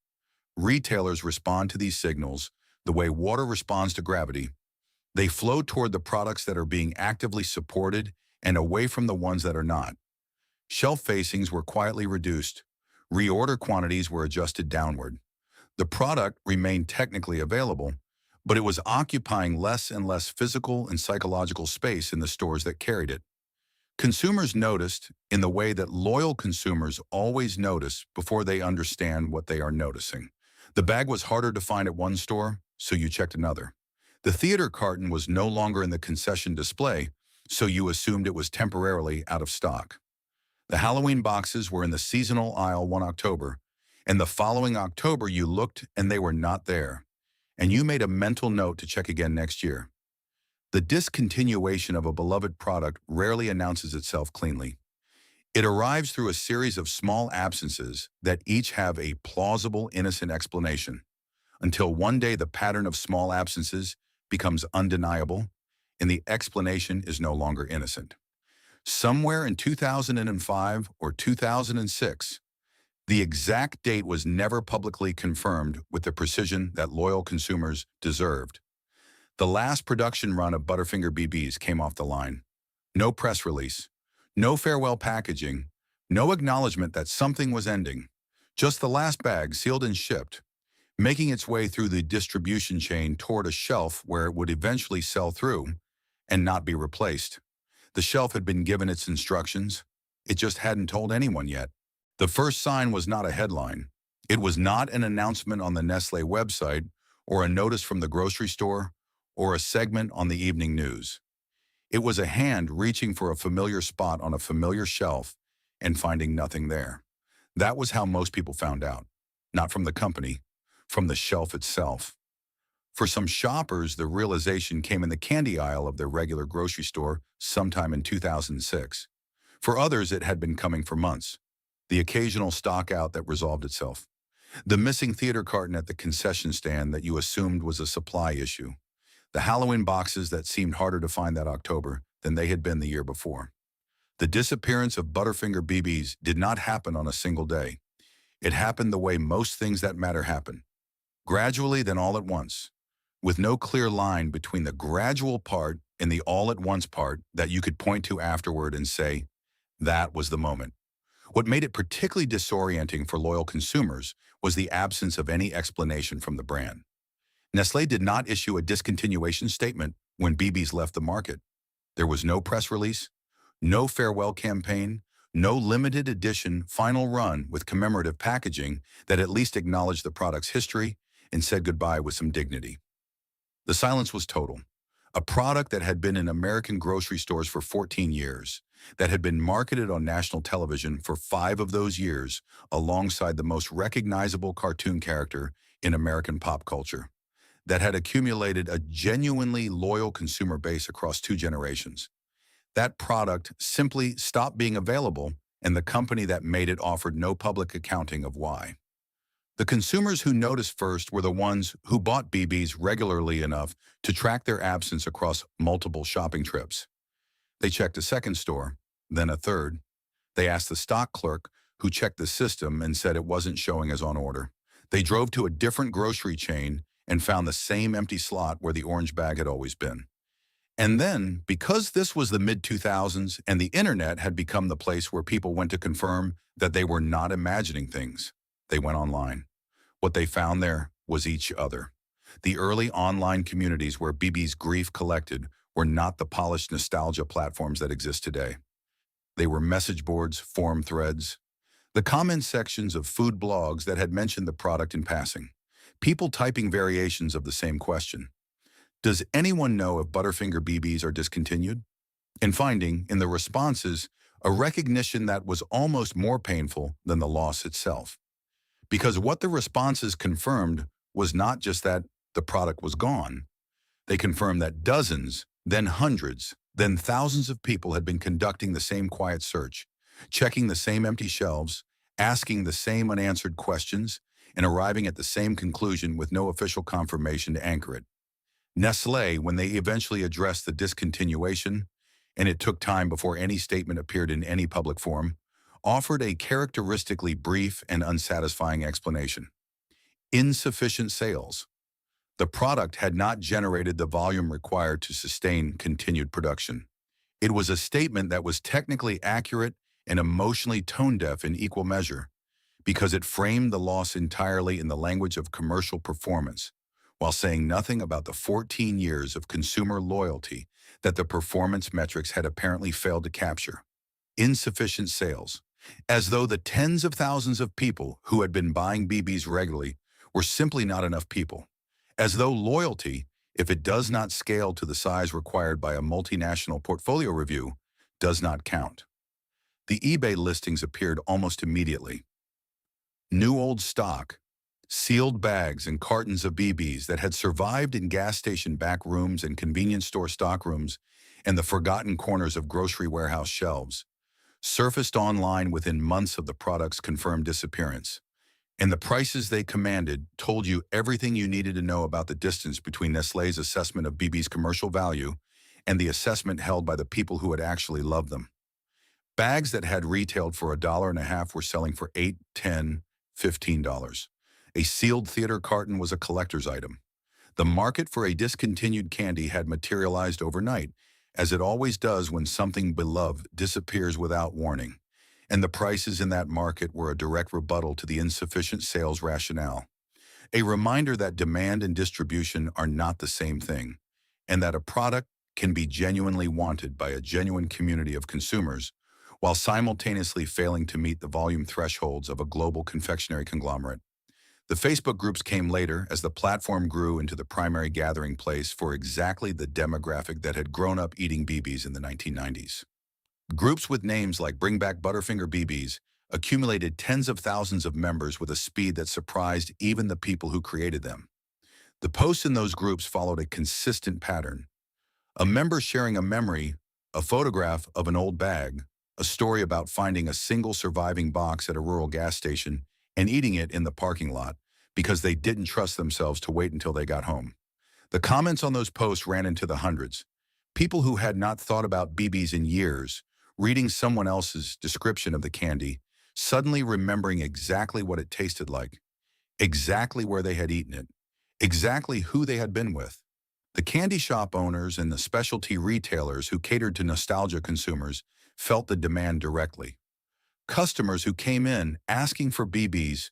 Retailers respond to these signals the way water responds to gravity. They flow toward the products that are being actively supported and away from the ones that are not. Shelf facings were quietly reduced. Reorder quantities were adjusted downward. The product remained technically available, but it was occupying less and less physical and psychological space in the stores that carried it. Consumers noticed in the way that loyal consumers always notice before they understand what they are noticing. The bag was harder to find at one store, so you checked another. The theater carton was no longer in the concession display, so you assumed it was temporarily out of stock. The Halloween boxes were in the seasonal aisle one October, and the following October you looked and they were not there, and you made a mental note to check again next year. The discontinuation of a beloved product rarely announces itself cleanly. It arrives through a series of small absences that each have a plausible, innocent explanation, until one day the pattern of small absences becomes undeniable, and the explanation is no longer innocent. Somewhere in 2005 or 2006, the exact date was never publicly confirmed with the precision that loyal consumers deserved. The last production run of Butterfinger BBs came off the line. No press release, no farewell packaging, no acknowledgement that something was ending. Just the last bag sealed and shipped, making its way through the distribution chain toward a shelf where it would eventually sell through and not be replaced. The shelf had been given its instructions. It just hadn't told anyone yet. The first sign was not a headline. It was not an announcement on the Nestlé website or a notice from the grocery store or a segment on the evening news. It was a hand reaching for a familiar spot on a familiar shelf and finding nothing there. That was how most people found out. Not from the company, from the shelf itself. For some shoppers, the realization came in the candy aisle of their regular grocery store sometime in 2006. For others, it had been coming for months. The occasional stock out that resolved itself. The missing theater carton at the concession stand that you assumed was a supply issue. The Halloween boxes that seemed harder to find that October than they had been the year before. The disappearance of Butterfinger BBs did not happen on a single day. It happened the way most things that matter happen. Gradually, then all at once. With no clear line between the gradual part and the all-at-once part that you could point to afterward and say, that was the moment. What made it particularly disorienting for loyal consumers was the absence of any explanation from the brand. Nestlé did not issue a discontinuation statement when BBs left the market. There was no press release, no farewell campaign, no limited edition final run with commemorative packaging that at least acknowledged the product's history and said goodbye with some dignity. The silence was total. A product that had been in American grocery stores for 14 years, that had been marketed on national television for 5 of those years alongside the most recognizable cartoon character in American pop culture, that had accumulated a genuinely loyal consumer base across 2 generations. That product simply stopped being available, and the company that made it offered no public accounting of why. The consumers who noticed first were the ones who bought BBs regularly enough to track their absence across multiple shopping trips. They checked a second store, then a third. They asked the stock clerk, who checked the system and said it wasn't showing as on order. They drove to a different grocery chain and found the same empty slot where the orange bag had always been. And then, because this was the mid-2000s and the internet had become the place where people went to confirm that they were not imagining things, they went online. What they found there was each other. The early online communities where BB's grief collected were not the polished nostalgia platforms that exist today. They were message boards, forum threads, the comment sections of food blogs that had mentioned the product in passing, people typing variations of the same question. Does anyone know if Butterfinger BBs are discontinued? And finding, in the responses, a recognition that was almost more painful than the loss itself. Because what the responses confirmed was not just that the product was gone. They confirmed that dozens, then hundreds, then thousands of people had been conducting the same quiet search, checking the same empty shelves, asking the same unanswered questions, and arriving at the same conclusion with no official confirmation to anchor it. Nestlé, when they eventually addressed the discontinuation, and it took time before any statement appeared in any public forum, offered a characteristically brief and unsatisfying explanation. Insufficient sales. The product had not generated the volume required to sustain continued production. It was a statement that was technically accurate and emotionally tone-deaf in equal measure, because it framed the loss entirely in the language of commercial performance, while saying nothing about the 14 years of consumer loyalty that the performance metrics had apparently failed to capture. Insufficient sales, as though the tens of thousands of people who had been buying BBs regularly were simply not enough people, as though loyalty, if it does not scale to the size required by a multinational portfolio review, does not count. The eBay listings appeared almost immediately. New old stock, sealed bags and cartons of BBs that had survived in gas station back rooms and convenience store stockrooms and the forgotten corners of grocery warehouse shelves, surfaced online within months of the product's confirmed disappearance. And the prices they commanded told you everything you needed to know about the distance between Nestlé's assessment of BB's commercial value and the assessment held by the people who had actually loved them. Bags that had retailed for $1.50 were selling for $8, $10, $15. A sealed theater carton was a collector's item. The market for a discontinued candy had materialized overnight, as it always does when something beloved disappears without warning, and the prices in that market were a direct rebuttal to the insufficient sales rationale. A reminder that demand and distribution are not the same thing, and that a product can be genuinely wanted by a genuine community of consumers while simultaneously failing to meet the volume thresholds of a global confectionery conglomerate. The Facebook groups came later as the platform grew into the primary gathering place for exactly the demographic that had grown up eating BBs in the 1990s. Groups with names like Bring Back Butterfinger BBs accumulated tens of thousands of members with a speed that surprised even the people who created them. The posts in those groups followed a consistent pattern. A member sharing a memory, a photograph of an old bag, a story about finding a single surviving box at a rural gas station and eating it in the parking lot because they didn't trust themselves to wait until they got home. The comments on those posts ran into the hundreds. People who had not thought about BBs in years, reading someone else's description of the candy, suddenly remembering exactly what it tasted like, exactly where they had eaten it, exactly who they had been with. The candy shop owners and the specialty retailers who catered to nostalgia consumers felt the demand directly. Customers who came in asking for BBs,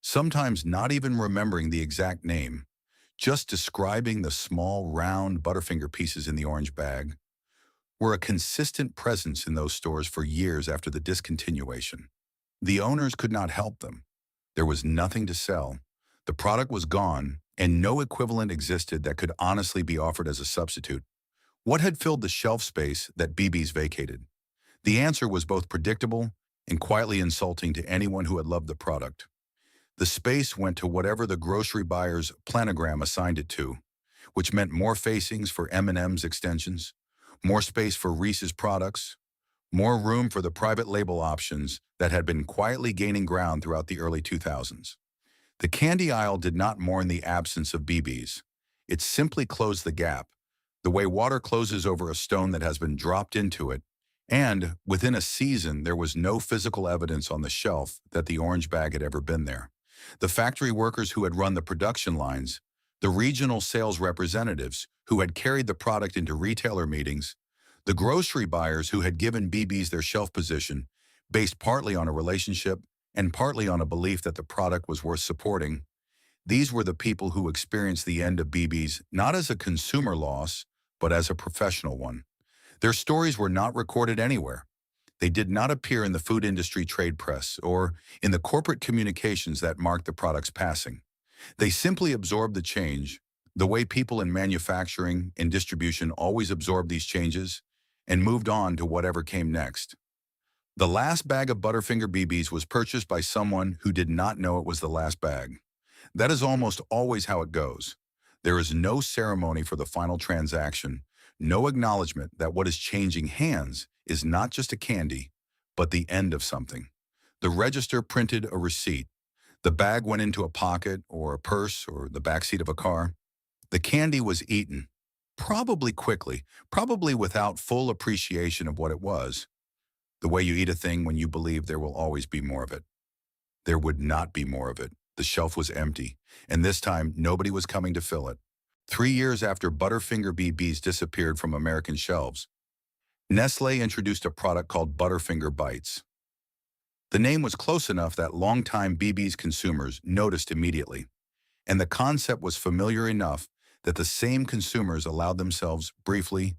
sometimes not even remembering the exact name, just describing the small, round Butterfinger pieces in the orange bag, were a consistent presence in those stores for years after the discontinuation. The owners could not help them. There was nothing to sell. The product was gone, and no equivalent existed that could honestly be offered as a substitute. What had filled the shelf space that BBs vacated? The answer was both predictable and quietly insulting to anyone who had loved the product. The space went to whatever the grocery buyer's planogram assigned it to, which meant more facings for M&M's extensions, more space for Reese's products, more room for the private label options that had been quietly gaining ground throughout the early 2000s. The candy aisle did not mourn the absence of BBs. It simply closed the gap, the way water closes over a stone that has been dropped into it, and within a season there was no physical evidence on the shelf that the orange bag had ever been there. The factory workers who had run the production lines, the regional sales representatives who had carried the product into retailer meetings, the grocery buyers who had given BBs their shelf position, based partly on a relationship and partly on a belief that the product was worth supporting. These were the people who experienced the end of BBs not as a consumer loss, but as a professional one. Their stories were not recorded anywhere. They did not appear in the food industry trade press or in the corporate communications that marked the product's passing. They simply absorbed the change, the way people in manufacturing and distribution always absorbed these changes, and moved on to whatever came next. The last bag of Butterfinger BBs was purchased by someone who did not know it was the last bag. That is almost always how it goes. There is no ceremony for the final transaction, no acknowledgement that what is changing hands is not just a candy, but the end of something. The register printed a receipt. The bag went into a pocket or a purse or the backseat of a car. The candy was eaten, probably quickly, probably without full appreciation of what it was. The way you eat a thing when you believe there will always be more of it. There would not be more of it. The shelf was empty, and this time nobody was coming to fill it. 3 years after Butterfinger BBs disappeared from American shelves, Nestle introduced a product called Butterfinger Bites. The name was close enough that longtime BB's consumers noticed immediately, and the concept was familiar enough that the same consumers allowed themselves briefly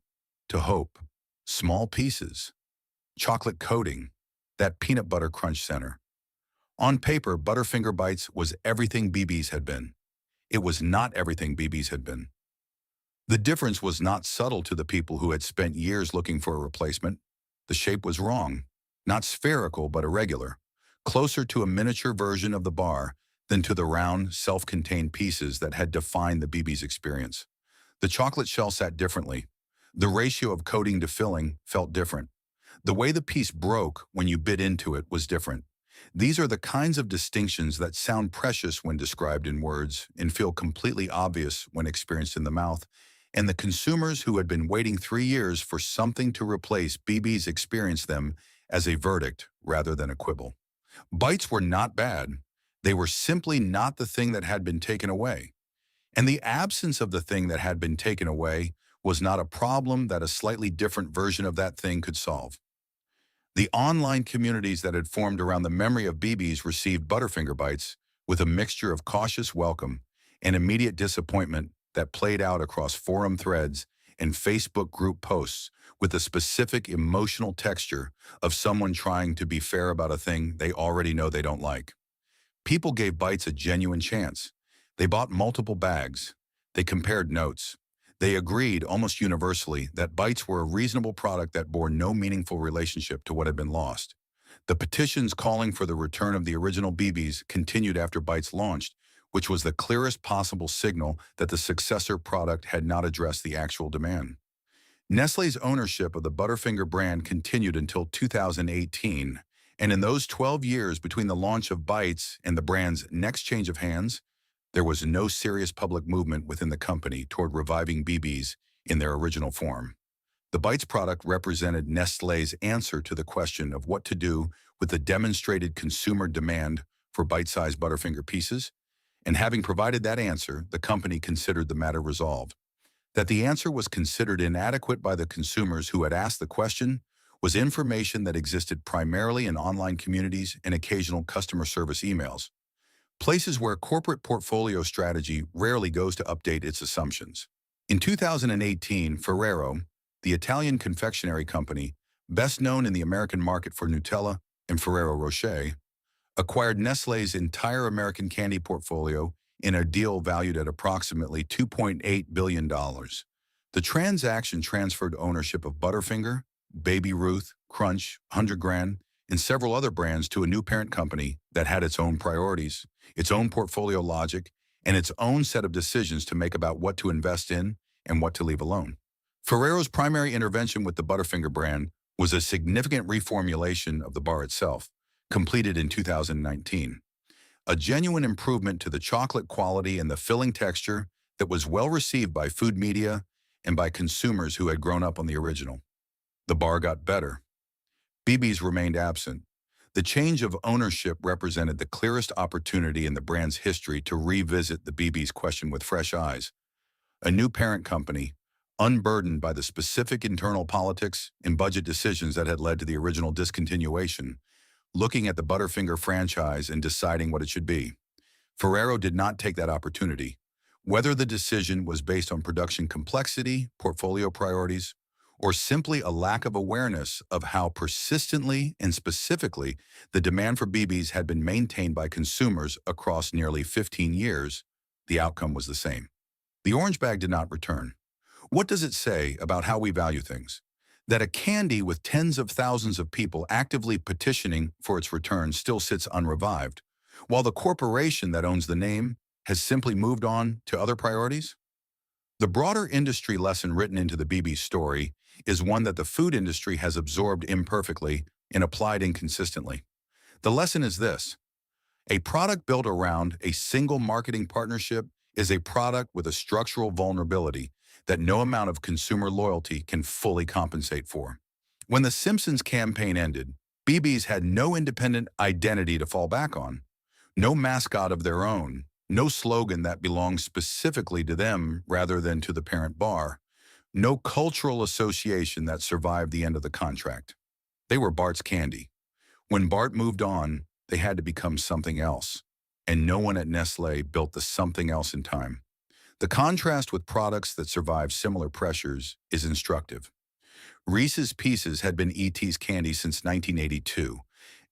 to hope. Small pieces, chocolate coating, that peanut butter crunch center. On paper, Butterfinger Bites was everything BB's had been. It was not everything BB's had been. The difference was not subtle to the people who had spent years looking for a replacement. The shape was wrong, not spherical but irregular, closer to a miniature version of the bar than to the round, self-contained pieces that had defined the BB's experience. The chocolate shell sat differently. The ratio of coating to filling felt different. The way the piece broke when you bit into it was different. These are the kinds of distinctions that sound precious when described in words and feel completely obvious when experienced in the mouth, and the consumers who had been waiting 3 years for something to replace BB's experienced them as a verdict rather than a quibble. Bites were not bad. They were simply not the thing that had been taken away. And the absence of the thing that had been taken away was not a problem that a slightly different version of that thing could solve. The online communities that had formed around the memory of BB's received Butterfinger Bites with a mixture of cautious welcome and immediate disappointment that played out across forum threads and Facebook group posts with the specific emotional texture of someone trying to be fair about a thing they already know they don't like. People gave Bites a genuine chance. They bought multiple bags. They compared notes. They agreed almost universally that Bites were a reasonable product that bore no meaningful relationship to what had been lost. The petitions calling for the return of the original BBs continued after Bites launched, which was the clearest possible signal that the successor product had not addressed the actual demand. Nestle's ownership of the Butterfinger brand continued until 2018, and in those 12 years between the launch of Bites and the brand's next change of hands, there was no serious public movement within the company toward reviving BBs in their original form. The Bites product represented Nestle's answer to the question of what to do with the demonstrated consumer demand for bite-sized Butterfinger pieces, and having provided that answer, the company considered the matter resolved. That the answer was considered inadequate by the consumers who had asked the question was information that existed primarily in online communities and occasional customer service emails, places where corporate portfolio strategy rarely goes to update its assumptions. In 2018, Ferrero, the Italian confectionery company, best known in the American market for Nutella and Ferrero Rocher, acquired Nestle's entire American candy portfolio in a deal valued at approximately $2.8 billion. The transaction transferred ownership of Butterfinger, Baby Ruth, Crunch, 100 Grand, and several other brands to a new parent company that had its own priorities, its own portfolio logic, and its own set of decisions to make about what to invest in and what to leave alone. Ferrero's primary intervention with the Butterfinger brand was a significant reformulation of the bar itself, completed in 2019. A genuine improvement to the chocolate quality and the filling texture that was well received by food media and by consumers who had grown up on the original. The bar got better. BB's remained absent. The change of ownership represented the clearest opportunity in the brand's history to revisit the BB's question with fresh eyes. A new parent company, unburdened by the specific internal politics and budget decisions that had led to the original discontinuation, looking at the Butterfinger franchise and deciding what it should be. Ferrero did not take that opportunity. Whether the decision was based on production complexity, portfolio priorities, or simply a lack of awareness of how persistently and specifically the demand for BBs had been maintained by consumers across nearly 15 years, the outcome was the same. The orange bag did not return. What does it say about how we value things? That a candy with tens of thousands of people actively petitioning for its return still sits unrevived, while the corporation that owns the name has simply moved on to other priorities? The broader industry lesson written into the BB story is one that the food industry has absorbed imperfectly and applied inconsistently. The lesson is this: a product built around a single marketing partnership is a product with a structural vulnerability that no amount of consumer loyalty can fully compensate for. When the Simpsons campaign ended, BBs had no independent identity to fall back on, no mascot of their own, no slogan that belonged specifically to them rather than to the parent bar, no cultural association that survived the end of the contract. They were Bart's candy. When Bart moved on, they had to become something else, and no one at Nestlé built the something else in time. The contrast with products that survive similar pressures is instructive. Reese's Pieces had been E.T.'s candy since 1982,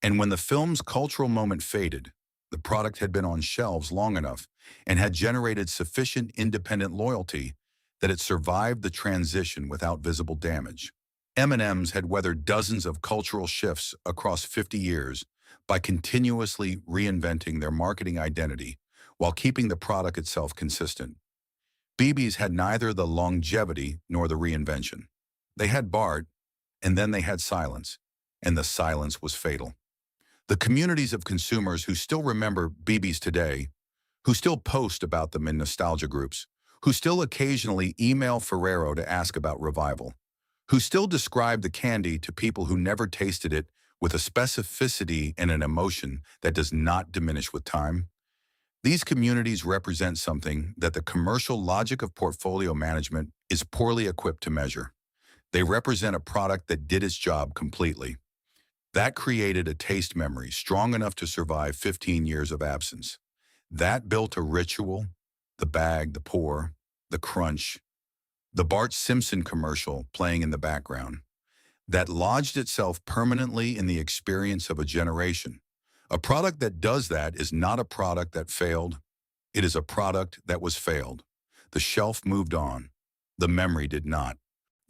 and when the film's cultural moment faded, the product had been on shelves long enough and had generated sufficient independent loyalty that it survived the transition without visible damage. M&M's had weathered dozens of cultural shifts across 50 years by continuously reinventing their marketing identity while keeping the product itself consistent. BB's had neither the longevity nor the reinvention. They had Bart, and then they had silence, and the silence was fatal. The communities of consumers who still remember BB's today, who still post about them in nostalgia groups, who still occasionally email Ferrero to ask about revival, who still describe the candy to people who never tasted it with a specificity and an emotion that does not diminish with time. These communities represent something that the commercial logic of portfolio management is poorly equipped to measure. They represent a product that did its job completely. That created a taste memory strong enough to survive 15 years of absence. That built a ritual, the bag, the pour, the crunch, the Bart Simpson commercial playing in the background, that lodged itself permanently in the experience of a generation. A product that does that is not a product that failed. It is a product that was failed. The shelf moved on. The memory did not.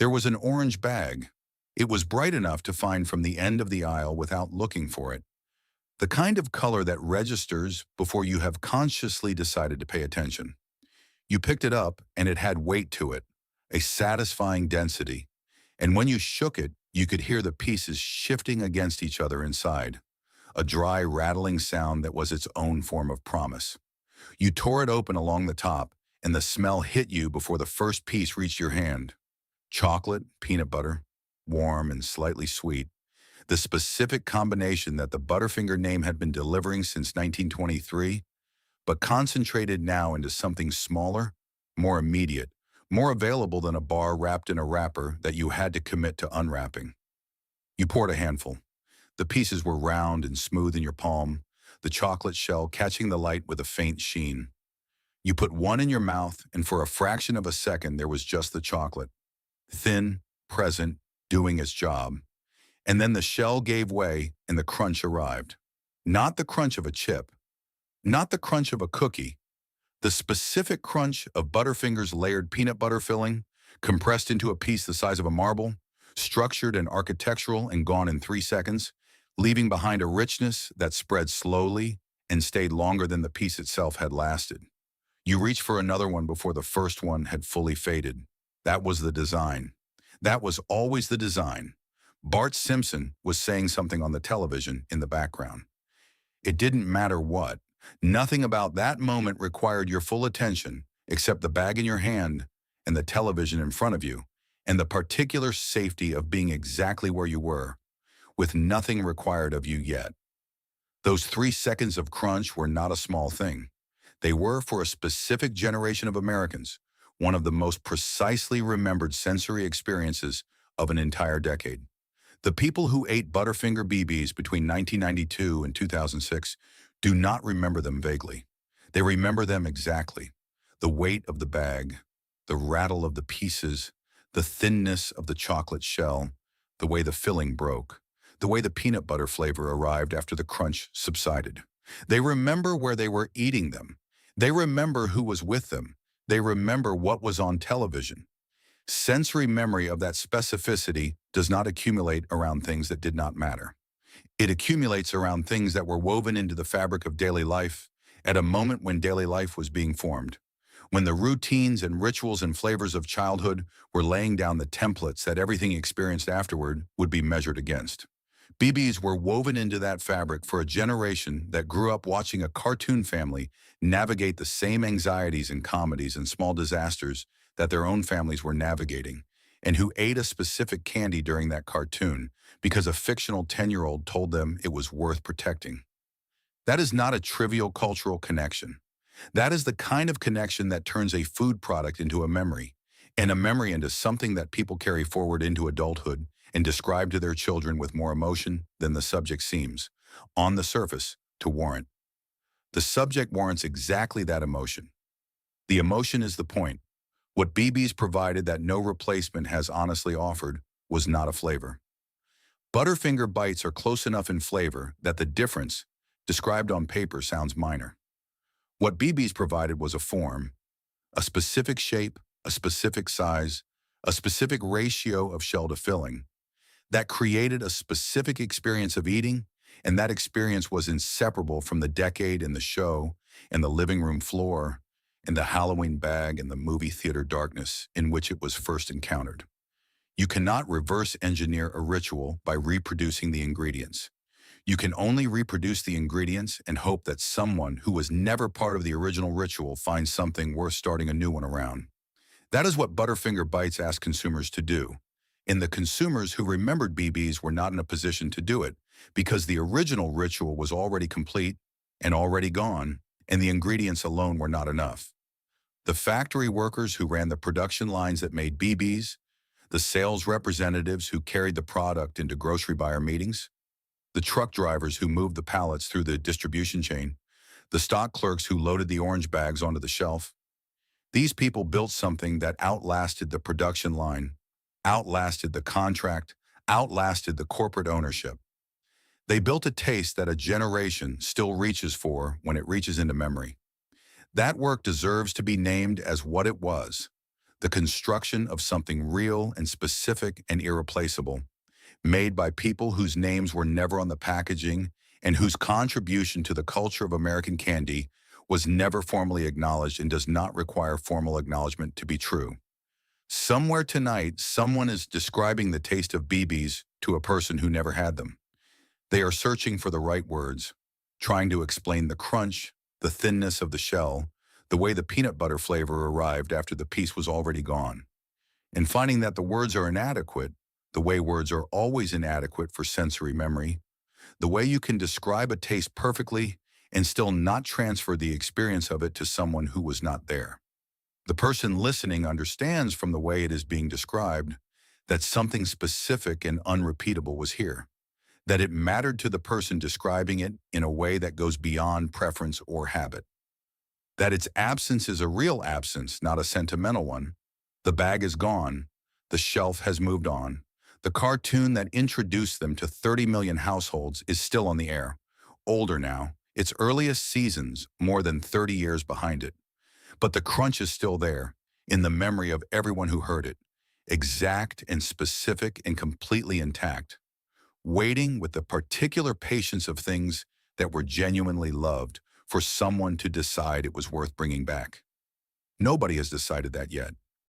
There was an orange bag. It was bright enough to find from the end of the aisle without looking for it. The kind of color that registers before you have consciously decided to pay attention. You picked it up and it had weight to it, a satisfying density. And when you shook it, you could hear the pieces shifting against each other inside, a dry, rattling sound that was its own form of promise. You tore it open along the top, and the smell hit you before the first piece reached your hand. Chocolate, peanut butter, warm and slightly sweet, the specific combination that the Butterfinger name had been delivering since 1923, but concentrated now into something smaller, more immediate, more available than a bar wrapped in a wrapper that you had to commit to unwrapping. You poured a handful. The pieces were round and smooth in your palm, the chocolate shell catching the light with a faint sheen. You put one in your mouth, and for a fraction of a second there was just the chocolate, thin, present, doing its job. And then the shell gave way and the crunch arrived. Not the crunch of a chip, not the crunch of a cookie, the specific crunch of Butterfinger's layered peanut butter filling, compressed into a piece the size of a marble, structured and architectural and gone in 3 seconds, leaving behind a richness that spread slowly and stayed longer than the piece itself had lasted. You reached for another one before the first one had fully faded. That was the design. That was always the design. Bart Simpson was saying something on the television in the background. It didn't matter what. Nothing about that moment required your full attention except the bag in your hand and the television in front of you and the particular safety of being exactly where you were, with nothing required of you yet. Those 3 seconds of crunch were not a small thing. They were, for a specific generation of Americans, one of the most precisely remembered sensory experiences of an entire decade. The people who ate Butterfinger BBs between 1992 and 2006 do not remember them vaguely. They remember them exactly. The weight of the bag, the rattle of the pieces, the thinness of the chocolate shell, the way the filling broke, the way the peanut butter flavor arrived after the crunch subsided. They remember where they were eating them. They remember who was with them. They remember what was on television. Sensory memory of that specificity does not accumulate around things that did not matter. It accumulates around things that were woven into the fabric of daily life at a moment when daily life was being formed, when the routines and rituals and flavors of childhood were laying down the templates that everything experienced afterward would be measured against. BBs were woven into that fabric for a generation that grew up watching a cartoon family navigate the same anxieties and comedies and small disasters that their own families were navigating, and who ate a specific candy during that cartoon because a fictional 10-year-old told them it was worth protecting. That is not a trivial cultural connection. That is the kind of connection that turns a food product into a memory, and a memory into something that people carry forward into adulthood and describe to their children with more emotion than the subject seems, on the surface, to warrant. The subject warrants exactly that emotion. The emotion is the point. What BB's provided that no replacement has honestly offered was not a flavor. Butterfinger bites are close enough in flavor that the difference, described on paper, sounds minor. What BB's provided was a form, a specific shape, a specific size, a specific ratio of shell to filling, that created a specific experience of eating, and that experience was inseparable from the decade and the show and the living room floor and the Halloween bag and the movie theater darkness in which it was first encountered. You cannot reverse engineer a ritual by reproducing the ingredients. You can only reproduce the ingredients and hope that someone who was never part of the original ritual finds something worth starting a new one around. That is what Butterfinger Bites asked consumers to do. And the consumers who remembered BBs were not in a position to do it because the original ritual was already complete and already gone, and the ingredients alone were not enough. The factory workers who ran the production lines that made BBs, the sales representatives who carried the product into grocery buyer meetings, the truck drivers who moved the pallets through the distribution chain, the stock clerks who loaded the orange bags onto the shelf. These people built something that outlasted the production line, outlasted the contract, outlasted the corporate ownership. They built a taste that a generation still reaches for when it reaches into memory. That work deserves to be named as what it was, the construction of something real and specific and irreplaceable, made by people whose names were never on the packaging and whose contribution to the culture of American candy was never formally acknowledged and does not require formal acknowledgement to be true. Somewhere tonight, someone is describing the taste of BBs to a person who never had them. They are searching for the right words, trying to explain the crunch, the thinness of the shell, the way the peanut butter flavor arrived after the piece was already gone, and finding that the words are inadequate, the way words are always inadequate for sensory memory, the way you can describe a taste perfectly and still not transfer the experience of it to someone who was not there. The person listening understands from the way it is being described that something specific and unrepeatable was here, that it mattered to the person describing it in a way that goes beyond preference or habit, that its absence is a real absence, not a sentimental one. The bag is gone. The shelf has moved on. The cartoon that introduced them to 30 million households is still on the air, older now, its earliest seasons more than 30 years behind it. But the crunch is still there, in the memory of everyone who heard it, exact and specific and completely intact, waiting with the particular patience of things that were genuinely loved for someone to decide it was worth bringing back. Nobody has decided that yet.